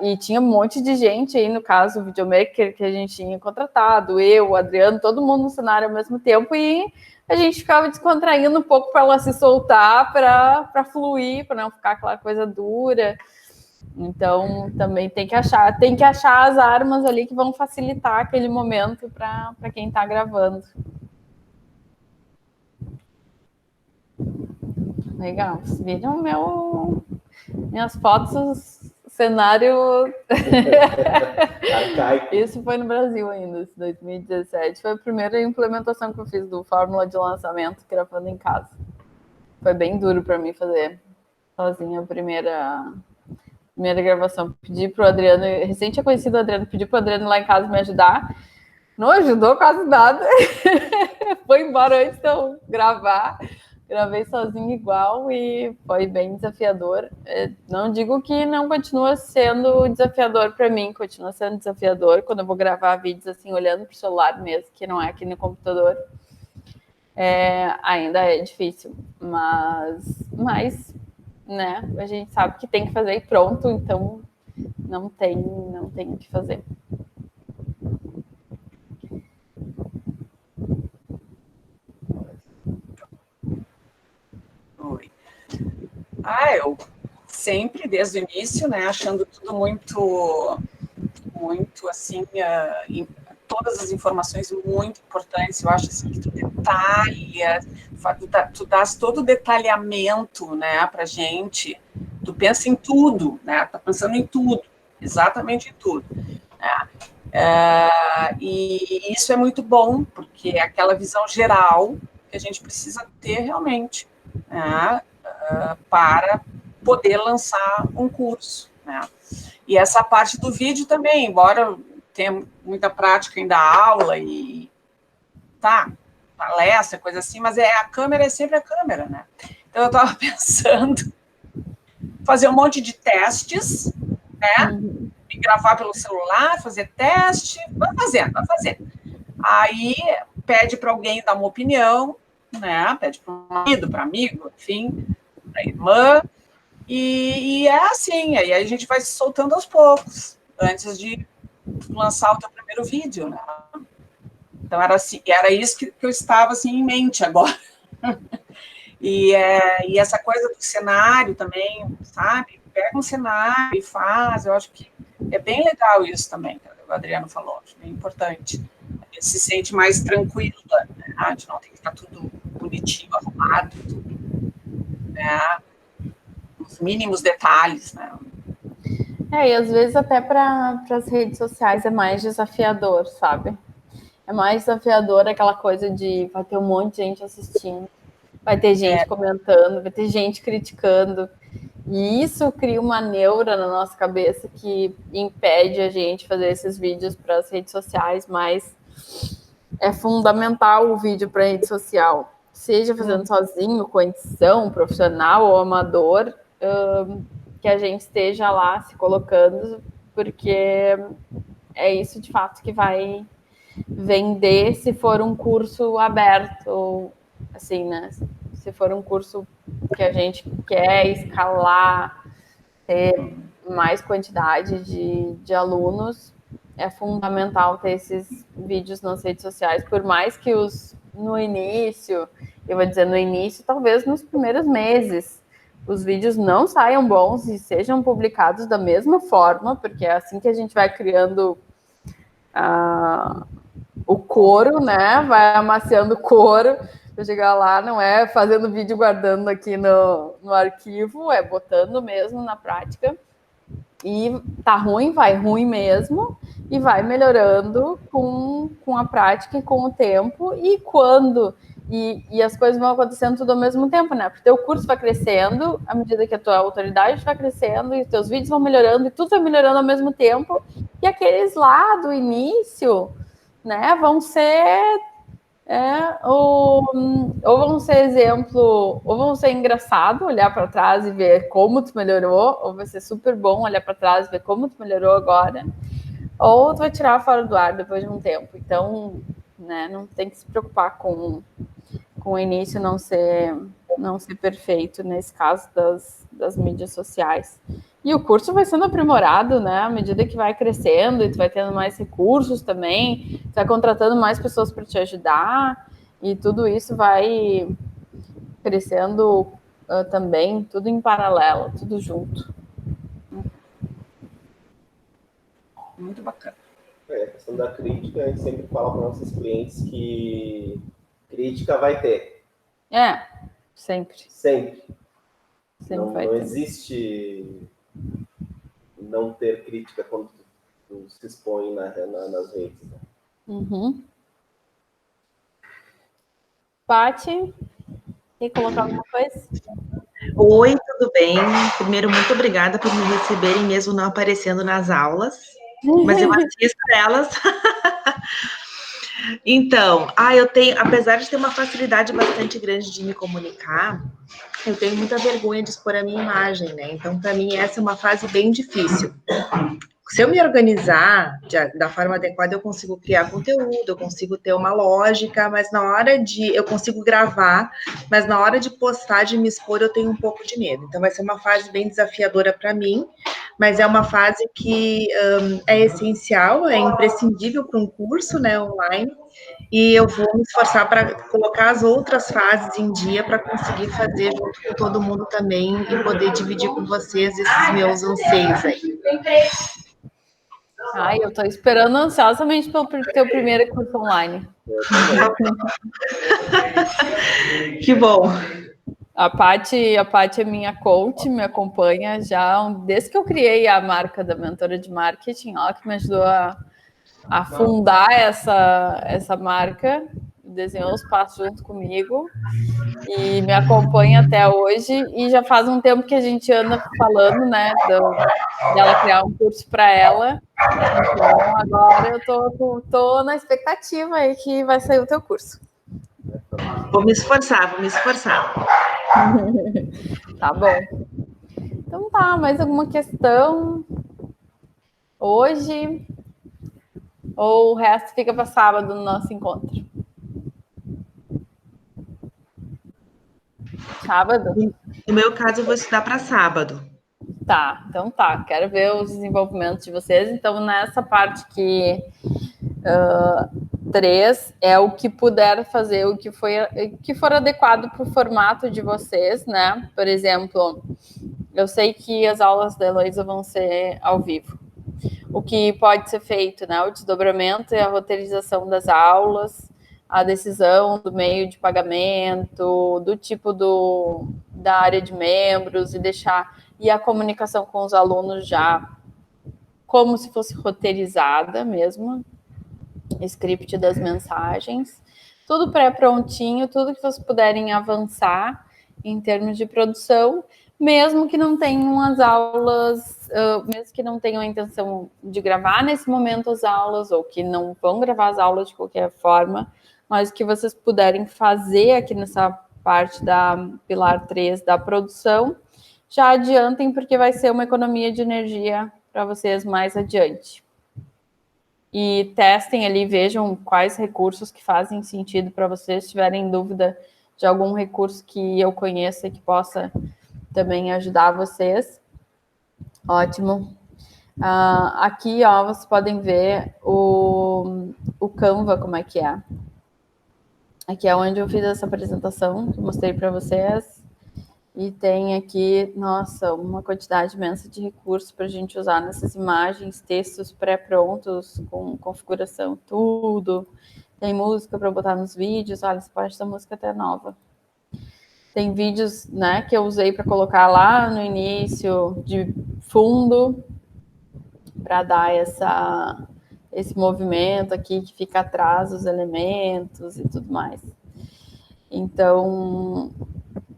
S1: e tinha um monte de gente aí, no caso, o videomaker que a gente tinha contratado, eu, o Adriano, todo mundo no cenário ao mesmo tempo, e a gente ficava descontraindo um pouco para ela se soltar, para fluir, para não ficar aquela coisa dura. Então, também tem que achar as armas ali que vão facilitar aquele momento para quem está gravando. Legal. Vocês viram minhas fotos, cenário... Isso foi no Brasil ainda, 2017. Foi a primeira implementação que eu fiz do Fórmula de lançamento, gravando em casa. Foi bem duro para mim fazer sozinha a primeira gravação. Pedi pro Adriano, recém tinha conhecido o Adriano, pedi pro Adriano lá em casa me ajudar. Não ajudou quase nada. Foi embora antes de eu gravar. Gravei sozinho igual e foi bem desafiador. Não digo que não continua sendo desafiador para mim, continua sendo desafiador quando eu vou gravar vídeos assim, olhando pro celular mesmo, que não é aqui no computador. Ainda é difícil, mas né, a gente sabe que tem que fazer e pronto, então não tem o que fazer.
S3: Oi. Eu sempre, desde o início, né, achando tudo muito assim, todas as informações muito importantes. Eu acho assim que tu detalha, tu dás todo o detalhamento, né, pra gente. Tu pensa em tudo, né? Tá pensando em tudo, exatamente em tudo. Né? E isso é muito bom, porque é aquela visão geral que a gente precisa ter realmente, né? Para poder lançar um curso, né? E essa parte do vídeo também, embora tenha muita prática ainda aula e palestra, coisa assim, mas a câmera é sempre a câmera, né? Então eu estava pensando fazer um monte de testes, né? Me gravar pelo celular, fazer teste, vai fazendo. Aí pede para alguém dar uma opinião, né? Pede para um marido, para amigo, enfim, para irmã. E é assim, aí a gente vai se soltando aos poucos, antes de lançar o teu primeiro vídeo, né? Então era assim, era isso que eu estava assim em mente agora. E essa coisa do cenário também, sabe? Pega um cenário e faz, eu acho que é bem legal isso também, que o Adriano falou, acho bem importante. A gente se sente mais tranquila, né? A gente não tem que estar tudo bonitinho, arrumado, tudo, né? Os mínimos detalhes, né?
S1: E às vezes até para as redes sociais é mais desafiador, sabe? É mais desafiador aquela coisa de vai ter um monte de gente assistindo, vai ter gente comentando, vai ter gente criticando. E isso cria uma neura na nossa cabeça que impede a gente fazer esses vídeos para as redes sociais, mas é fundamental o vídeo para a rede social. Seja fazendo sozinho, com edição, profissional ou amador, que a gente esteja lá se colocando, porque é isso de fato que vai vender se for um curso aberto, assim, né? Se for um curso que a gente quer escalar, ter mais quantidade de alunos, é fundamental ter esses vídeos nas redes sociais, por mais que no início, eu vou dizer no início, talvez nos primeiros meses, os vídeos não saiam bons e sejam publicados da mesma forma, porque é assim que a gente vai criando o couro, né? Vai amaciando o couro. Eu chegar lá, não é fazendo vídeo guardando aqui no arquivo, é botando mesmo na prática. E tá ruim, vai ruim mesmo, e vai melhorando com a prática e com o tempo, e quando... E as coisas vão acontecendo tudo ao mesmo tempo, né? Porque o curso vai crescendo, à medida que a tua autoridade vai crescendo, e os teus vídeos vão melhorando, e tudo vai melhorando ao mesmo tempo, e aqueles lá do início, né, vão ser... ou vão ser exemplo, ou vão ser engraçado olhar para trás e ver como tu melhorou, ou vai ser super bom olhar para trás e ver como tu melhorou agora, ou tu vai tirar fora do ar depois de um tempo. Então, né, não tem que se preocupar com o início não ser perfeito nesse caso das mídias sociais. E o curso vai sendo aprimorado, né, à medida que vai crescendo, e tu vai tendo mais recursos também, tu vai contratando mais pessoas para te ajudar, e tudo isso vai crescendo também, tudo em paralelo, tudo junto.
S3: Muito bacana.
S5: A questão da crítica, a gente sempre fala para nossos clientes que crítica vai ter.
S1: Sempre.
S5: Sempre.
S1: Sempre vai
S5: não
S1: ter.
S5: existe não ter crítica quando tu se expõe nas redes. Né?
S1: Uhum. Paty, quer colocar alguma coisa?
S6: Oi, tudo bem? Primeiro, muito obrigada por me receberem, mesmo não aparecendo nas aulas, mas eu assisto elas. Então, eu tenho, apesar de ter uma facilidade bastante grande de me comunicar, eu tenho muita vergonha de expor a minha imagem, né? Então, para mim, essa é uma fase bem difícil. Se eu me organizar da forma adequada, eu consigo criar conteúdo, eu consigo ter uma lógica, mas na hora eu consigo gravar, mas na hora de postar, de me expor, eu tenho um pouco de medo. Então, vai ser uma fase bem desafiadora para mim, mas é uma fase que é essencial, é imprescindível para um curso, né, online, e eu vou me esforçar para colocar as outras fases em dia para conseguir fazer junto com todo mundo também e poder dividir com vocês esses meus anseios aí.
S1: Eu estou esperando ansiosamente pelo teu primeiro curso online.
S6: Que bom.
S1: A Paty é minha coach, me acompanha já desde que eu criei a marca da Mentora de Marketing, ela que me ajudou a fundar essa marca, desenhou os passos junto comigo e me acompanha até hoje, e já faz um tempo que a gente anda falando, né, dela criar um curso para ela. Então, agora eu tô na expectativa aí que vai sair o teu curso.
S6: Vou me esforçar.
S1: Tá bom. Então tá, mais alguma questão hoje? Ou o resto fica para sábado no nosso encontro? Sábado?
S6: No meu caso, eu vou estudar para sábado.
S1: Tá, então tá. Quero ver os desenvolvimentos de vocês. Então, nessa parte que 3 é o que puder fazer, o que for adequado para o formato de vocês, né? Por exemplo, eu sei que as aulas da Heloísa vão ser ao vivo. O que pode ser feito, né? O desdobramento e a roteirização das aulas, a decisão do meio de pagamento, do tipo da área de membros, e a comunicação com os alunos já como se fosse roteirizada mesmo, script das mensagens, tudo pré-prontinho, tudo que vocês puderem avançar em termos de produção, mesmo que não tenham as aulas, mesmo que não tenham a intenção de gravar nesse momento as aulas, ou que não vão gravar as aulas de qualquer forma, mas que vocês puderem fazer aqui nessa parte da pilar 3 da produção, já adiantem, porque vai ser uma economia de energia para vocês mais adiante. E testem ali, vejam quais recursos que fazem sentido para vocês. Se tiverem dúvida de algum recurso que eu conheça que possa também ajudar vocês. Ótimo. Aqui, ó, vocês podem ver o Canva, como é que é. Aqui é onde eu fiz essa apresentação, que eu mostrei para vocês. E tem aqui, nossa, uma quantidade imensa de recursos para a gente usar nessas imagens, textos pré-prontos, com configuração, tudo. Tem música para botar nos vídeos, olha, essa parte da música até é nova. Tem vídeos, né, que eu usei para colocar lá no início, de fundo, para dar esse movimento aqui que fica atrás dos elementos e tudo mais. Então,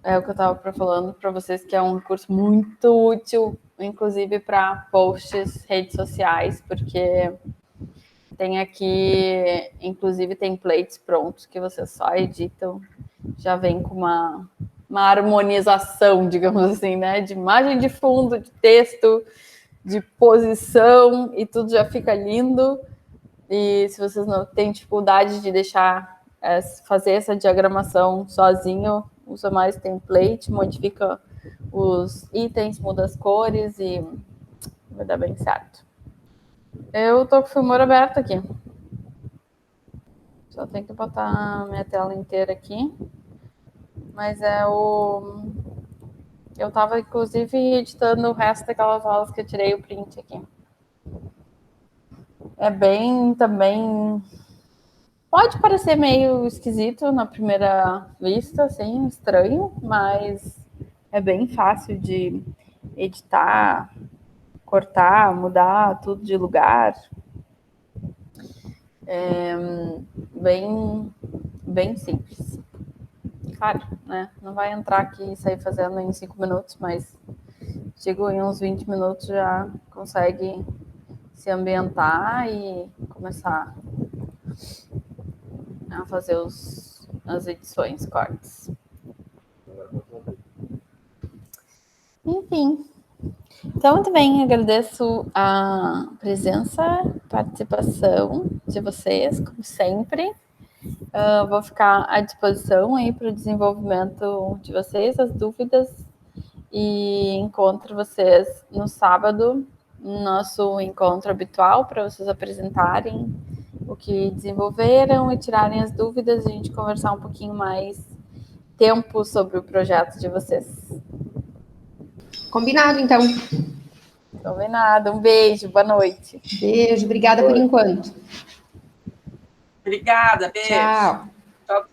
S1: é o que eu estava falando para vocês, que é um recurso muito útil, inclusive para posts, redes sociais, porque tem aqui, inclusive, templates prontos que vocês só editam, já vem com uma harmonização, digamos assim, né? De imagem de fundo, de texto, de posição, e tudo já fica lindo. E se vocês não têm dificuldade de fazer essa diagramação sozinho, usa mais template, modifica os itens, muda as cores e vai dar bem certo. Eu tô com o Filmora aberto aqui. Só tenho que botar minha tela inteira aqui. Mas eu tava, inclusive, editando o resto daquelas aulas que eu tirei o print aqui. É bem também... Pode parecer meio esquisito na primeira vista, assim, estranho, mas é bem fácil de editar, cortar, mudar tudo de lugar. É bem simples. Claro, né? Não vai entrar aqui e sair fazendo em 5 minutos, mas digo, em uns 20 minutos já consegue se ambientar e começar a fazer as edições, cortes. Enfim. Então, muito bem, agradeço a presença, participação de vocês, como sempre. Vou ficar à disposição aí para o desenvolvimento de vocês, as dúvidas, e encontro vocês no sábado, no nosso encontro habitual, para vocês apresentarem o que desenvolveram e tirarem as dúvidas e a gente conversar um pouquinho mais tempo sobre o projeto de vocês.
S4: Combinado, então.
S1: Combinado. Um beijo, boa noite.
S4: Beijo, obrigada por enquanto.
S3: Obrigada, beijo.
S4: Tchau.
S3: Tchau.